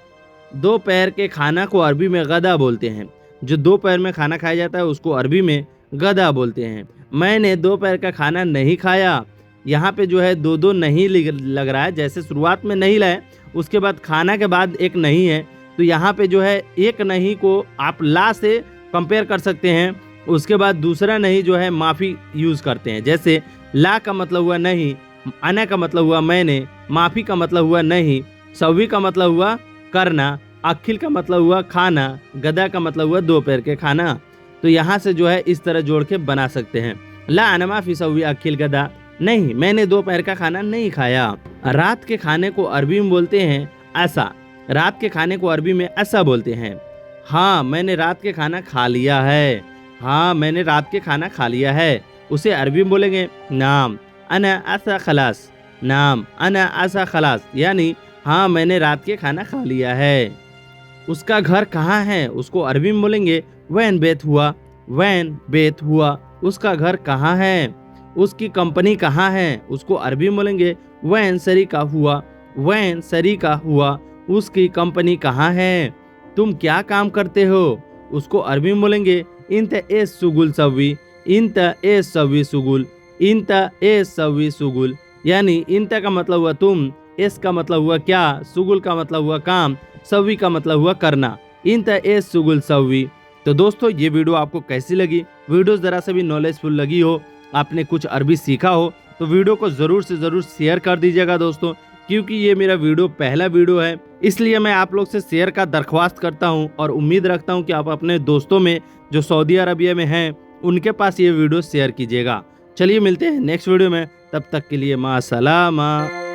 दोपहर के खाना को अरबी में गदा बोलते हैं। जो दोपहर में खाना खाया जाता है उसको अरबी में गदा बोलते हैं। मैंने दोपहर का खाना नहीं खाया। यहाँ पे जो है दो दो नहीं लग रहा है, जैसे शुरुआत में नहीं लाए, उसके बाद खाना के बाद एक नहीं है, तो यहाँ पे जो है एक नहीं को आप ला से कंपेयर कर सकते हैं। उसके बाद दूसरा नहीं जो है माफ़ी यूज़ करते हैं। जैसे ला का मतलब हुआ नहीं, अना का मतलब हुआ मैंने, माफ़ी का मतलब हुआ नहीं, सवी का मतलब हुआ करना, अखिल का मतलब हुआ खाना, गदा का मतलब हुआ दोपहर के खाना। तो यहाँ से जो है इस तरह जोड़ के बना सकते हैं। ला अना माफ़ी सवी अखिल गदा, नहीं मैंने दोपहर का खाना नहीं खाया। रात के खाने को अरबी में बोलते हैं ऐसा। रात के खाने को अरबी में ऐसा बोलते हैं। हाँ मैंने रात के खाना खा लिया है। हाँ मैंने रात के खाना खा लिया है, उसे अरबी में बोलेंगे नाम। अना ऐसा खलास, नाम अना ऐसा खलास, यानी हाँ मैंने रात के खाना खा लिया है। उसका घर कहाँ है, उसको अरबी में बोलेंगे वैन बेत हुआ। वैन बेत हुआ, उसका घर कहाँ है। उसकी कंपनी कहाँ है, उसको अरबी में बोलेंगे वैन सरी का हुआ। वैन सरी का हुआ, उसकी कंपनी कहाँ है। तुम क्या काम करते हो, उसको अरबी में बोलेंगे इंत एस सुगुल सवी। इंत एस सवी सुगुल, इंत एस सवी सुगुल, यानी इंत का मतलब हुआ तुम, एस का मतलब हुआ क्या, सुगुल का मतलब हुआ काम, सवी का मतलब हुआ करना। इंत एस सुगुल सवी। तो दोस्तों ये वीडियो आपको कैसी लगी? वीडियो ज़रा सा भी नॉलेजफुल लगी हो, आपने कुछ अरबी सीखा हो, तो वीडियो को ज़रूर से ज़रूर शेयर कर दीजिएगा दोस्तों, क्योंकि ये मेरा वीडियो पहला वीडियो है, इसलिए मैं आप लोग से शेयर का दरख्वास्त करता हूं और उम्मीद रखता हूं कि आप अपने दोस्तों में जो सऊदी अरबिया में हैं उनके पास ये वीडियो शेयर कीजिएगा। चलिए मिलते हैं नेक्स्ट वीडियो में, तब तक के लिए मां सलामा।